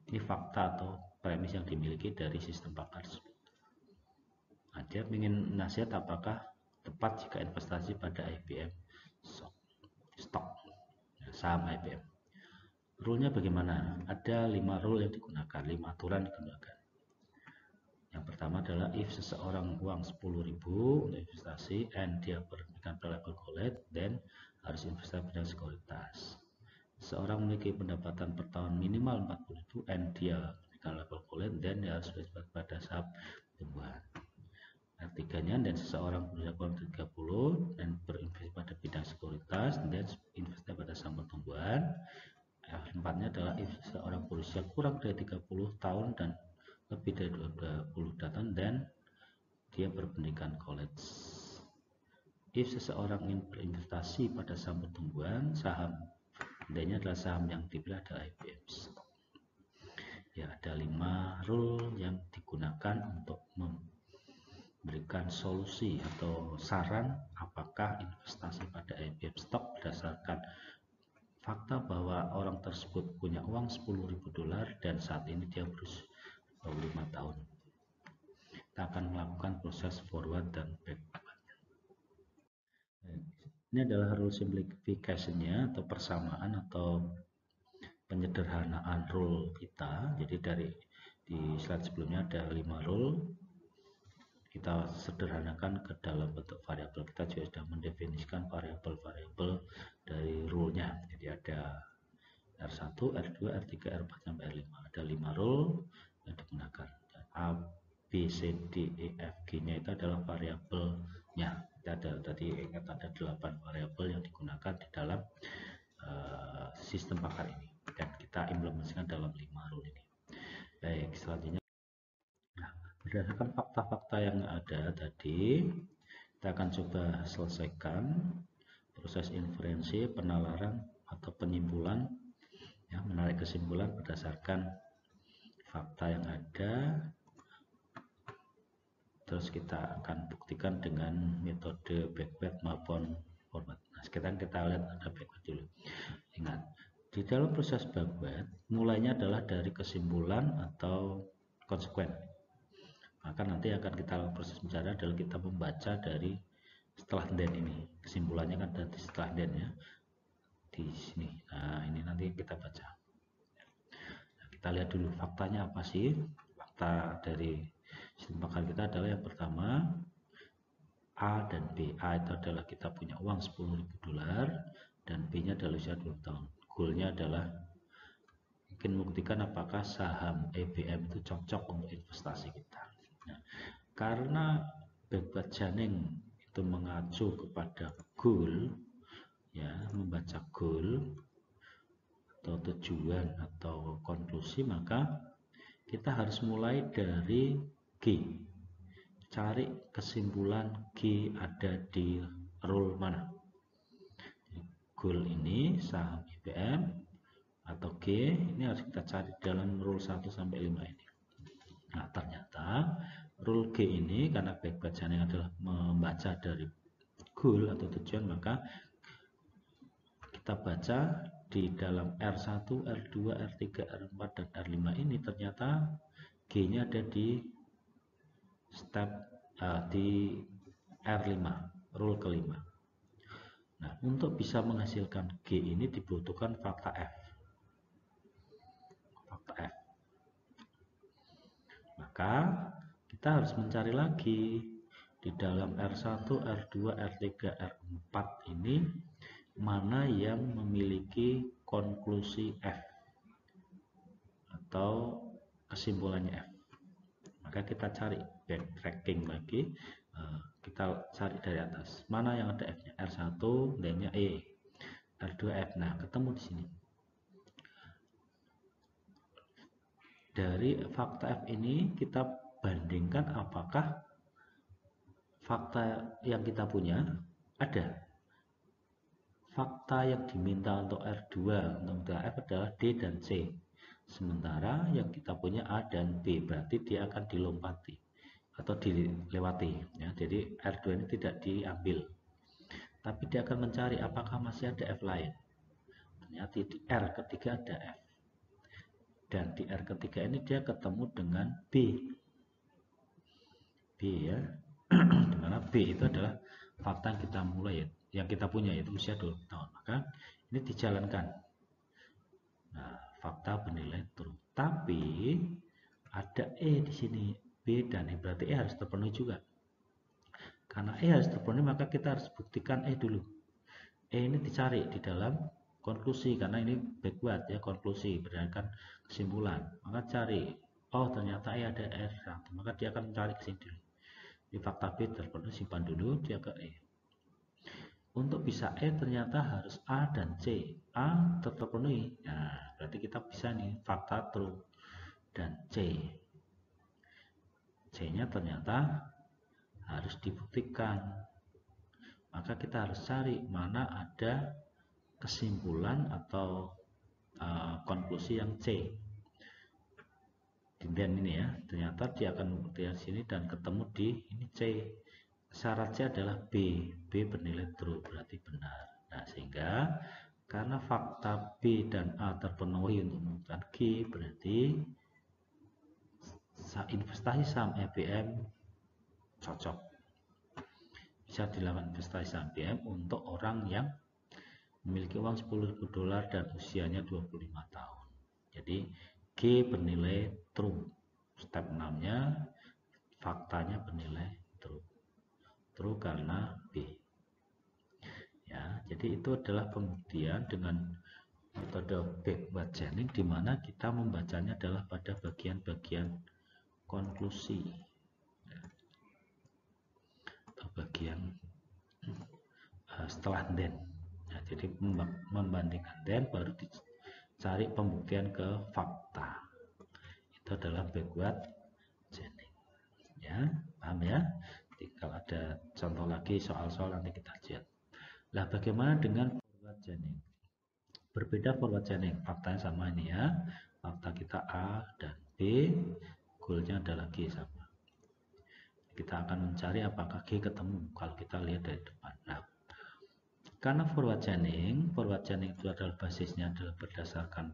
Ini fakta atau premis yang dimiliki dari sistem pakar tersebut. Nah, dia ingin nasihat apakah tepat jika investasi pada IBM stok, saham IBM. Rule-nya bagaimana? Ada 5 rule yang digunakan, 5 aturan digunakan. Yang pertama adalah if seseorang uang 10.000 untuk investasi and dia berpendidikan level college, then harus investasi pada sekuritas. Seorang memiliki pendapatan per tahun minimal 40.000 and dia berpendidikan level college, then dia harus investasi pada saham pertumbuhan. Artinya, dan seseorang berusia kurang dari 30 dan berinvestasi pada bidang sekuritas, dan investasi pada saham pertumbuhan. F4-nya adalah if seseorang berusia kurang dari 30 tahun dan lebih dari 20 tahun dan dia berpendidikan college. If seseorang ingin berinvestasi pada saham pertumbuhan, saham D-nya adalah saham yang dipilih adalah IBM. Ya, ada 5 rule yang digunakan untuk memberikan solusi atau saran apakah investasi pada IBM stock berdasarkan fakta bahwa orang tersebut punya uang $10.000 dan saat ini dia berusia 25 tahun. Kita akan melakukan proses forward dan backward. Ini adalah rule simplification-nya atau persamaan atau penyederhanaan rule kita. Jadi di slide sebelumnya ada 5 rule. Kita sederhanakan ke dalam bentuk variabel. Kita juga sudah mendefinisikan variabel-variabel dari rule-nya. Jadi ada R1, R2, R3, R4 sampai R5. Ada 5 rule yang digunakan. A, B, C, D, E, F, G-nya itu adalah variabelnya. Tadi ingat ada 8 variabel yang digunakan di dalam sistem pakar ini. backend. Kita implementasikan dalam 5 rule ini. Baik, selanjutnya berdasarkan fakta-fakta yang ada tadi, kita akan coba selesaikan proses inferensi, penalaran atau penyimpulan, ya, menarik kesimpulan berdasarkan fakta yang ada. Terus kita akan buktikan dengan metode backward maupun forward. Nah, sekarang kita lihat ada backward dulu. Ingat, di dalam proses backward mulainya adalah dari kesimpulan atau konsekuen. Maka nanti akan kita proses bicara adalah kita membaca dari setelah then ini. Kesimpulannya kan dari setelah then, ya, di sini. Nah, ini nanti kita baca. Nah, kita lihat dulu faktanya apa sih. Fakta dari sistem bakar kita adalah yang pertama A dan B. A itu adalah kita punya uang $10.000 dan B nya adalah usia 2 tahun. Goalnya adalah mungkin membuktikan apakah saham EBM itu cocok untuk investasi kita. Nah, karena backward chaining itu mengacu kepada goal, ya, membaca goal atau tujuan atau konklusi, maka kita harus mulai dari G. Cari kesimpulan G ada di rule mana. Goal ini saham IBM atau G ini harus kita cari dalam rule 1 sampai 5 ini. Nah, ternyata rule G ini karena backward chaining adalah membaca dari goal atau tujuan, maka kita baca di dalam R1, R2, R3, R4 dan R5 ini ternyata G-nya ada di step di R5, rule kelima. Nah, untuk bisa menghasilkan G ini dibutuhkan fakta F. Fakta F. Maka kita harus mencari lagi di dalam R1, R2, R3, R4 ini mana yang memiliki konklusi F atau kesimpulannya F. Maka kita cari backtracking lagi, kita cari dari atas mana yang ada F-nya. R1 D-nya E, R2 F. Nah, ketemu di sini. Dari fakta F ini kita bandingkan apakah fakta yang kita punya ada. Fakta yang diminta untuk R2 untuk F adalah D dan C. Sementara yang kita punya A dan B, berarti dia akan dilompati atau dilewati, ya. Jadi R2 ini tidak diambil, tapi dia akan mencari apakah masih ada F lain. Ternyata di R ketiga ada F, dan di R ketiga ini dia ketemu dengan B, ya. Dimana B itu adalah fakta yang kita mulai, yang kita punya, yaitu usia 20 tahun. Maka ini dijalankan. Nah, fakta bernilai true. Tapi ada E di sini, B dan E, berarti E harus terpenuhi juga. Karena E harus terpenuhi, maka kita harus buktikan E dulu. E ini dicari di dalam konklusi, karena ini backward, ya, konklusi berdasarkan kesimpulan. Maka cari, oh ternyata E ada R1, maka dia akan mencari ke sini dulu. Di fakta B terpenuhi, simpan dulu, dia ke E. Untuk bisa E ternyata harus A dan C. A terpenuhi, nah berarti kita bisa nih fakta true. Dan C nya ternyata harus dibuktikan. Maka kita harus cari mana ada kesimpulan atau konklusi yang C. Dan ini, ya, ternyata dia akan membuktikan sini dan ketemu di ini C. Syarat C adalah B. B bernilai true, berarti benar. Nah, sehingga karena fakta B dan A terpenuhi untuk membuktikan G, berarti investasi saham EBM cocok. Bisa dilakukan investasi saham EBM untuk orang yang memiliki uang $10.000 dan usianya 25 tahun. Jadi G bernilai true. Step 6-nya faktanya bernilai true. True karena B. Ya, jadi itu adalah pembuktian dengan metode backward chaining, di mana kita membacanya adalah pada bagian-bagian konklusi, ya, atau bagian setelah then. Ya, jadi membandingkan then baru cari pembuktian ke fakta. Itu adalah backward chaining. Ya, paham ya? Kalau ada contoh lagi soal-soal nanti kita lihat. Nah, bagaimana dengan forward chaining? Berbeda forward chaining, faktanya sama ini ya. Fakta kita A dan B, goalnya adalah G sama. Kita akan mencari apakah G ketemu kalau kita lihat dari depan. Nah, karena forward chaining itu adalah basisnya adalah berdasarkan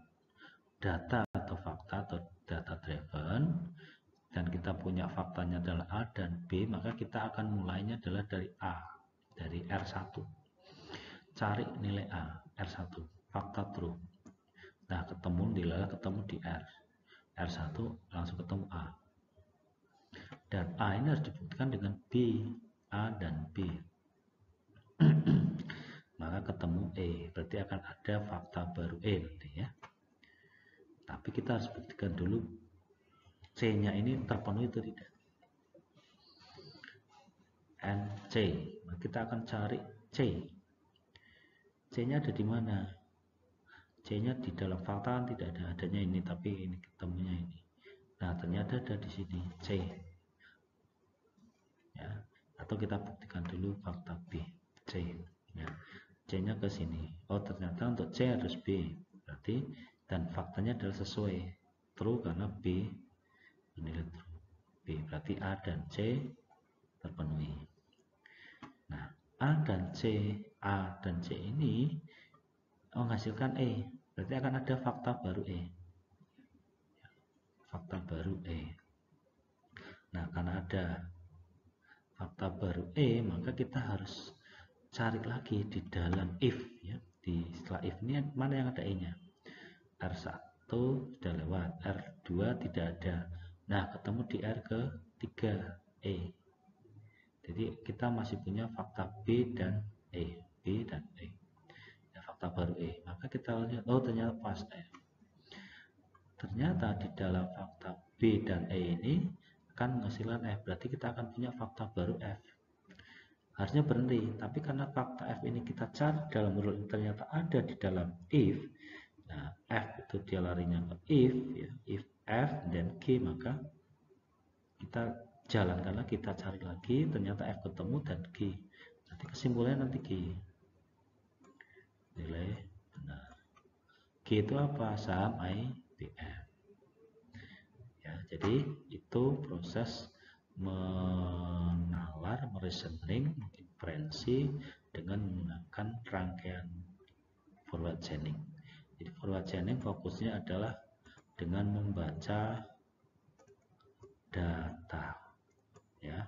data atau fakta atau data driven, dan kita punya faktanya adalah A dan B, maka kita akan mulainya adalah dari A, dari R1. Cari nilai A, R1, fakta true. Nah, ketemu di R. R1 langsung ketemu A. Dan A ini harus dibuktikan dengan B, A dan B. Maka ketemu E, berarti akan ada fakta baru E nanti ya. Tapi kita harus buktikan dulu C-nya ini terpenuhi atau tidak. And C, nah, kita akan cari C. C-nya ada di mana? C-nya di dalam fakta kan tidak ada, adanya ini, tapi ini ketemunya ini. Nah, ternyata ada di sini C. Ya, atau kita buktikan dulu fakta B, C. Ya, C-nya ke sini. Oh, ternyata untuk C harus B. Berarti dan faktanya adalah sesuai true karena B menilai true. B berarti A dan C terpenuhi. Nah, A dan C ini menghasilkan E, berarti akan ada fakta baru E. Fakta baru E. Nah, karena ada fakta baru E, maka kita harus cari lagi di dalam if ya. Setelah if ini mana yang ada E-nya? R1 sudah lewat, R2 tidak ada. Nah, ketemu di R ke-3 E. Jadi kita masih punya fakta B dan E, B dan E. Ya, fakta baru E. Maka kita lihat, oh ternyata pas E. Ternyata di dalam fakta B dan E ini akan menghasilkan F. Berarti kita akan punya fakta baru F. Harusnya berhenti, tapi karena fakta F ini kita cari dalam rule ternyata ada di dalam if. Nah, F itu dia larinya ke if ya, if F dan G, maka kita jalankan lagi, kita cari lagi, ternyata F ketemu dan G. Nanti kesimpulannya nanti G. Nilai benar. G itu apa? Saham IBM. Ya, jadi itu proses menalar, mereasoning, inferensi dengan menggunakan rangkaian forward chaining. Jadi forward chaining fokusnya adalah dengan membaca data, ya.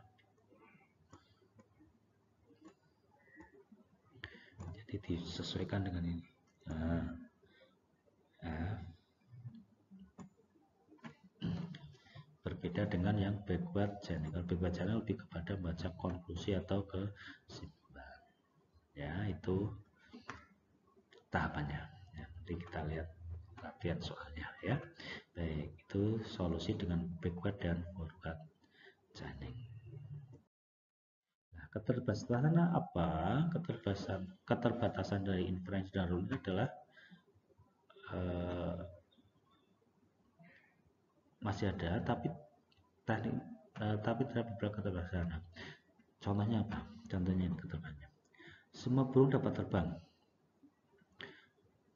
Jadi disesuaikan dengan ini. Nah, berbeda dengan yang backward chaining. Kalau backward chaining lebih kepada baca konklusi atau kesimpulan. Ya, itu tahapannya. Ya, nanti kita lihat latihan soalnya ya. Baik, itu solusi dengan backward dan forward chaining. Nah, keterbatasan apa? Keterbatasan dari inferensi dan rule adalah masih ada, tapi terdapat beberapa keterbatasan. Contohnya apa? Contohnya ini keterbatasannya. Semua burung dapat terbang.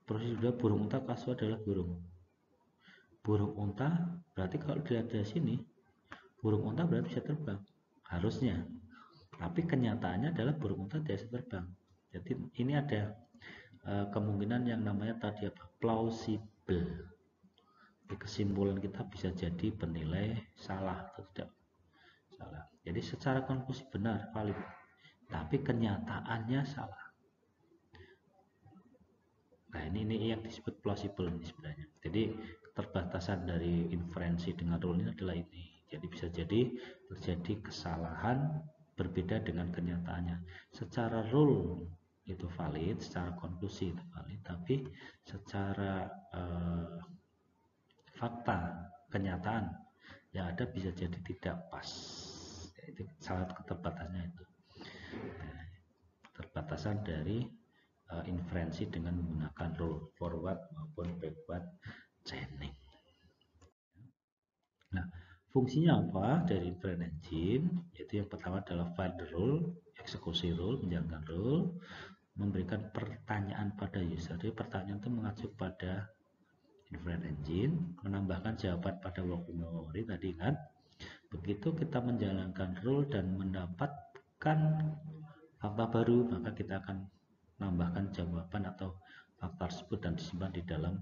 Proses kedua, burung unta kasu adalah burung. Burung unta berarti kalau dilihat dari sini, burung unta berarti bisa terbang. Harusnya. Tapi kenyataannya adalah burung unta tidak bisa terbang. Jadi ini ada kemungkinan yang namanya tadi apa? Plausible. Jadi kesimpulan kita bisa jadi bernilai salah atau tidak salah. Jadi secara konklusi benar, valid. Tapi kenyataannya salah. Nah, ini yang disebut plausible ini sebenarnya. Jadi keterbatasan dari inferensi dengan rule ini adalah ini. Jadi bisa jadi terjadi kesalahan berbeda dengan kenyataannya. Secara rule itu valid, secara konklusi itu valid, tapi secara fakta, kenyataan yang ada bisa jadi tidak pas. Itu salah keterbatasannya itu. Nah, keterbatasan dari inferensi dengan menggunakan rule forward maupun backward chaining. Nah, fungsinya apa dari inference engine? Yaitu yang pertama adalah find the rule, eksekusi rule, menjalankan rule, memberikan pertanyaan pada user. Jadi pertanyaan itu mengacu pada inference engine, menambahkan jawaban pada working memory tadi kan. Begitu kita menjalankan rule dan mendapatkan fakta baru, maka kita akan menambahkan jawaban atau fakta tersebut dan disimpan di dalam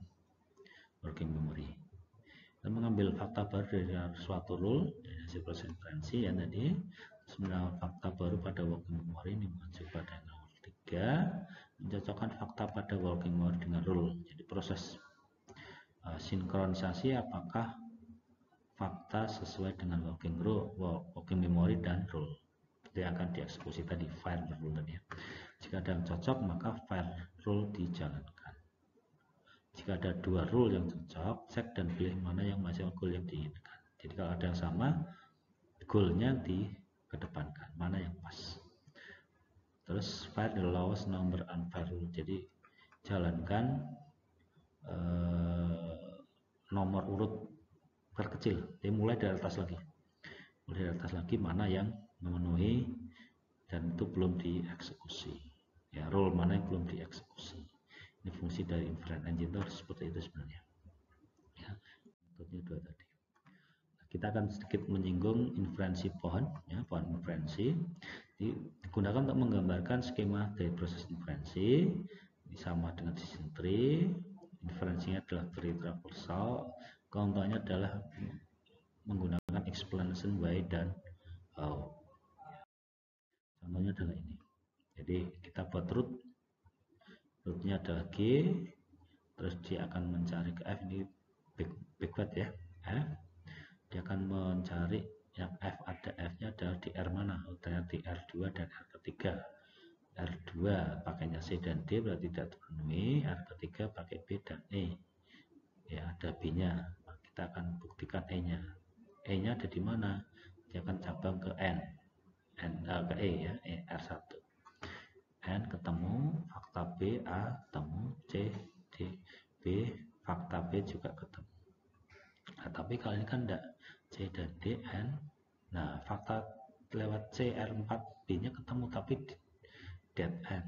working memory. Dan mengambil fakta baru dari suatu rule dari hasil proses inferensi ya tadi, menambahkan fakta baru pada working memory ini mengacu pada nomor 3, mencocokkan fakta pada working memory dengan rule. Jadi proses sinkronisasi apakah fakta sesuai dengan working memory dan rule. Itu yang akan dieksekusi tadi, file rule tadi ya. Jika ada yang cocok, maka file rule dijalankan. Jika ada dua rule yang cocok, cek dan pilih mana yang masih goal yang diinginkan. Jadi kalau ada yang sama, goalnya dikedepankan, mana yang pas. Terus find the lowest number unfair rule. Jadi jalankan nomor urut terkecil. Jadi mulai dari atas lagi, mana yang memenuhi dan itu belum dieksekusi. Ya, rule mana yang belum dieksekusi. Ini fungsi dari inference engine itu seperti itu sebenarnya. Ya, metodenya dua tadi. Kita akan sedikit menyinggung inferensi pohon, ya, pohon inferensi. Digunakan untuk menggambarkan skema dari proses inferensi. Ini sama dengan decision tree. Inferensinya adalah tree traversal. Contohnya adalah menggunakan explanation why dan how. Contohnya adalah ini. Jadi kita buat rootnya adalah G, terus dia akan mencari ke F, ini backward ya, F. Dia akan mencari yang F, ada F-nya adalah di R mana? Ternyata di R2 dan R ketiga. R2 pakainya C dan D berarti tidak terpenuhi, R ketiga pakai B dan E. Ya, ada B-nya. Kita akan buktikan E-nya. E-nya ada di mana? Dia akan cabang ke N ke E ya, R1. N ketemu, fakta B, A ketemu, C, D, B, fakta B juga ketemu. Nah, tapi kalau ini kan enggak, C dan D, N. Nah, fakta lewat C, R4, B-nya ketemu, tapi dead end,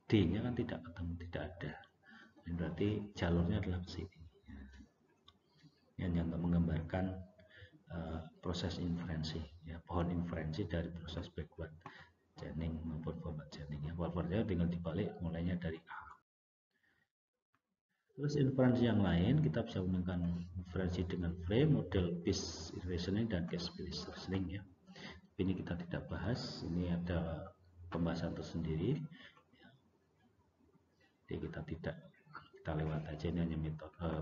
D-nya kan tidak ketemu, tidak ada. Ini berarti jalurnya adalah ke sini. Yang untuk menggambarkan proses inferensi, ya, pohon inferensi dari proses backward chaining maupun forward chaining. Ya, forwardnya tinggal dibalik, mulainya dari A. Terus inferensi yang lain kita bisa menggunakan inferensi dengan frame, model based reasoning dan case based reasoning ya. Ini kita tidak bahas, ini ada pembahasan tersendiri. Jadi kita lewat aja, ini hanya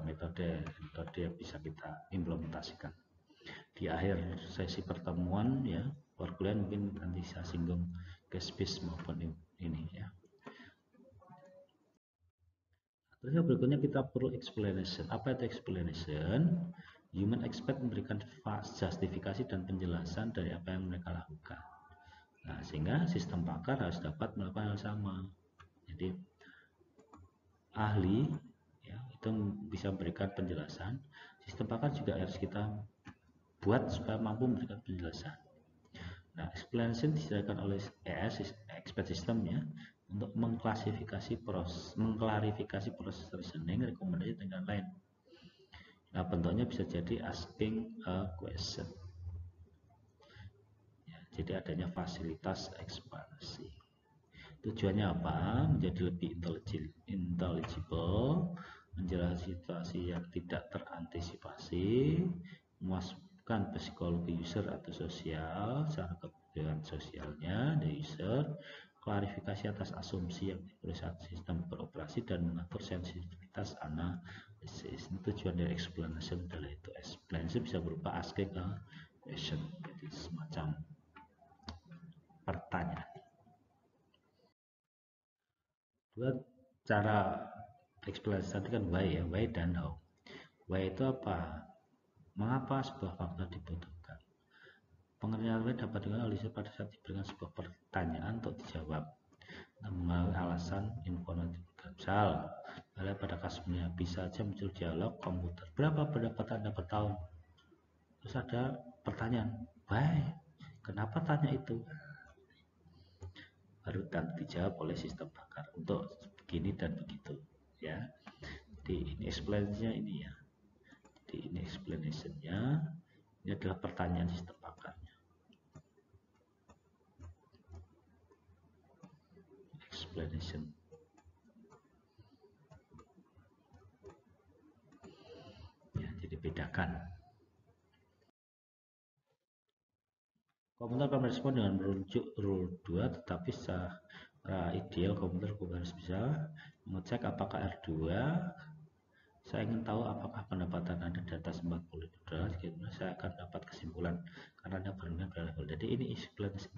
metode yang bisa kita implementasikan. Di akhir sesi pertemuan ya, perkuliahan mungkin nanti saya singgung case based maupun ini ya. Terus yang berikutnya kita perlu explanation. Apa itu explanation? Human expert memberikan justifikasi dan penjelasan dari apa yang mereka lakukan. Nah, sehingga sistem pakar harus dapat melakukan hal sama. Jadi ahli ya, itu bisa memberikan penjelasan. Sistem pakar juga harus kita buat supaya mampu memberikan penjelasan. Nah, explanation disediakan oleh expert system ya, untuk mengklarifikasi proses reasoning, rekomendasi dan lain. Nah, bentuknya bisa jadi asking a question. Ya, jadi adanya fasilitas ekspansi. Tujuannya apa? Menjadi lebih intelligible, menjelaskan situasi yang tidak terantisipasi, memasukkan psikologi user atau sosial, cara kebutuhan sosialnya dari user, klarifikasi atas asumsi yang diperlukan sistem beroperasi, dan mengatur sensitivitas analisis. Ini tujuan dari explanation adalah itu. Explanation bisa berupa asking a question, jadi semacam pertanyaan. Dua cara eksplanasi tadi kan why ya, why dan how. Why itu apa? Mengapa sebuah fakta dibutuhkan? Pengertian why dapat dilakukan oleh pada saat diberikan sebuah pertanyaan untuk dijawab. Mengenai alasan informatif. Misal, pada kasusnya bisa saja muncul dialog komputer. Berapa pendapat Anda per tahun? Terus ada pertanyaan, why? Kenapa tanya itu? Baru dan dijawab oleh sistem bakar untuk begini dan begitu, ya. Jadi ini explanation-nya ini ya. Jadi ini explanation-nya, ini adalah pertanyaan sistem bakarnya. Explanation. Ya, jadi bedakan. Komputer akan merespon dengan merujuk rule 2, tetapi secara ideal komputer harus bisa mengecek apakah R2. Saya ingin tahu apakah pendapatan Anda di atas 40 dolar, saya akan dapat kesimpulan karena Anda berminat pada level. Jadi ini explanation.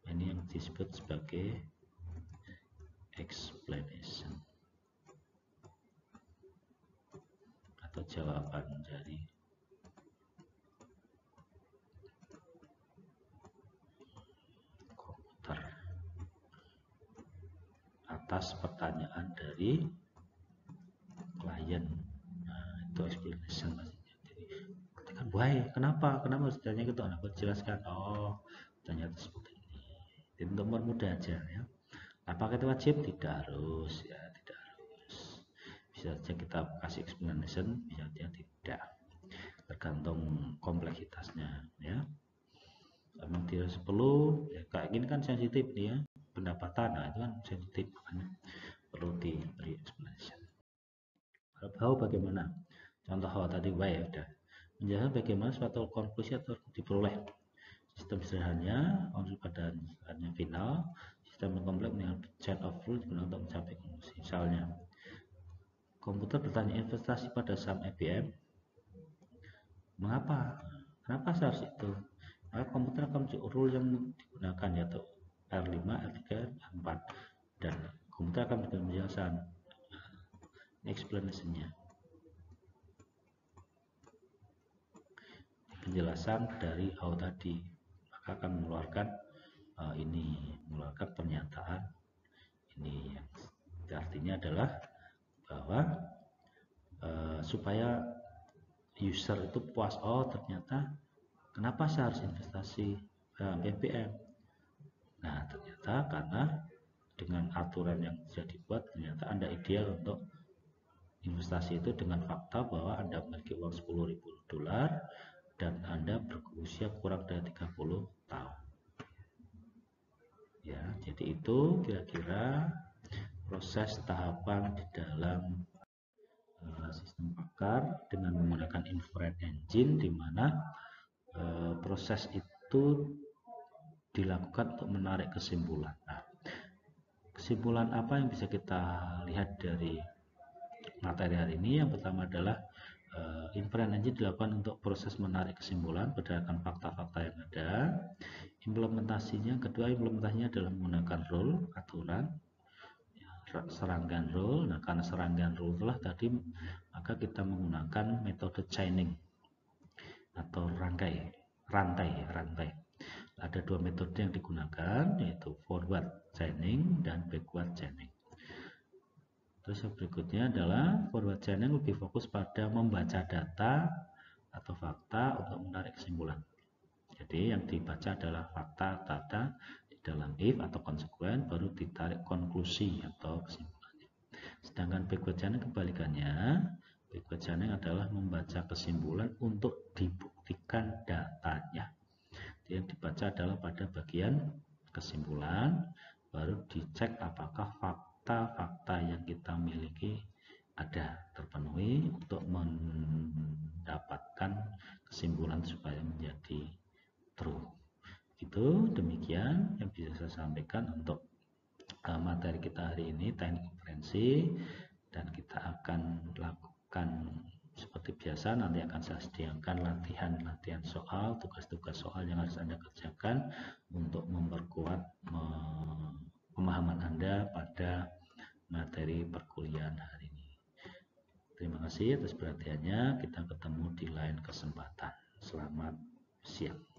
Ini yang disebut sebagai explanation atau jawaban dari komputer atas pertanyaan dari klien. Nah, itu explanation maksudnya. Jadi ketika why, kenapa harus ditanya gitu, aku jelaskan, oh ternyata seperti ini. Jadi untuk mempermudah aja ya. Apakah itu wajib? Tidak harus ya, tidak harus. Bisa saja kita kasih explanation, bisa saja tidak, tergantung kompleksitasnya ya. Memang tidak perlu ya, kayak gini kan sensitif nih ya, pendapatan, nah itu kan sensitif, makanya perlu diberi explanation. How bagaimana? Contoh how tadi why ya udah. Menjelaskan bagaimana suatu konklusi atau diperoleh. Sistem sederhananya, konklusi pada sederhananya final. Sistem yang kompleks dengan set of rules untuk mencapai konklusi. Misalnya, komputer bertanya investasi pada saham IBM. Mengapa? Kenapa seharusnya itu? Maka komputer akan menunjuk rule yang digunakan, yaitu R5, R3, R4, dan komputer akan memberikan penjelasan, explanation-nya. Penjelasan dari how tadi, maka akan mengeluarkan mengeluarkan pernyataan ini, yang artinya adalah bahwa supaya user itu puas, oh ternyata kenapa saya harus investasi BBM. Nah ternyata karena dengan aturan yang sudah dibuat, ternyata Anda ideal untuk investasi itu dengan fakta bahwa Anda memiliki uang 10.000 dolar dan Anda berusia kurang dari 30 tahun. Ya, jadi itu kira-kira proses tahapan di dalam sistem bakar dengan menggunakan infrared engine, di mana proses itu dilakukan untuk menarik kesimpulan. Nah, kesimpulan apa yang bisa kita lihat dari materi hari ini? Yang pertama adalah infrared engine dilakukan untuk proses menarik kesimpulan berdasarkan fakta-fakta yang ada. Implementasinya, kedua implementasinya adalah menggunakan rule, aturan, serangkaian rule. Nah, karena serangkaian rule itulah tadi, maka kita menggunakan metode chaining atau rantai. Ada dua metode yang digunakan, yaitu forward chaining dan backward chaining. Terus yang berikutnya adalah forward chaining lebih fokus pada membaca data atau fakta untuk menarik kesimpulan. Jadi yang dibaca adalah fakta, data di dalam if atau konsekuen, baru ditarik konklusi atau kesimpulannya. Sedangkan backward chaining kebalikannya, backward chaining adalah membaca kesimpulan untuk dibuktikan datanya. Jadi yang dibaca adalah pada bagian kesimpulan, baru dicek apakah fakta-fakta yang kita miliki ada terpenuhi untuk mendapatkan kesimpulan supaya menjadi true. Itu demikian yang bisa saya sampaikan untuk materi kita hari ini, teknik konferensi, dan kita akan lakukan seperti biasa. Nanti akan saya sediakan latihan soal, tugas-tugas soal yang harus Anda kerjakan untuk memperkuat pemahaman Anda pada materi perkuliahan hari ini. Terima kasih atas perhatiannya. Kita ketemu di lain kesempatan. Selamat siang.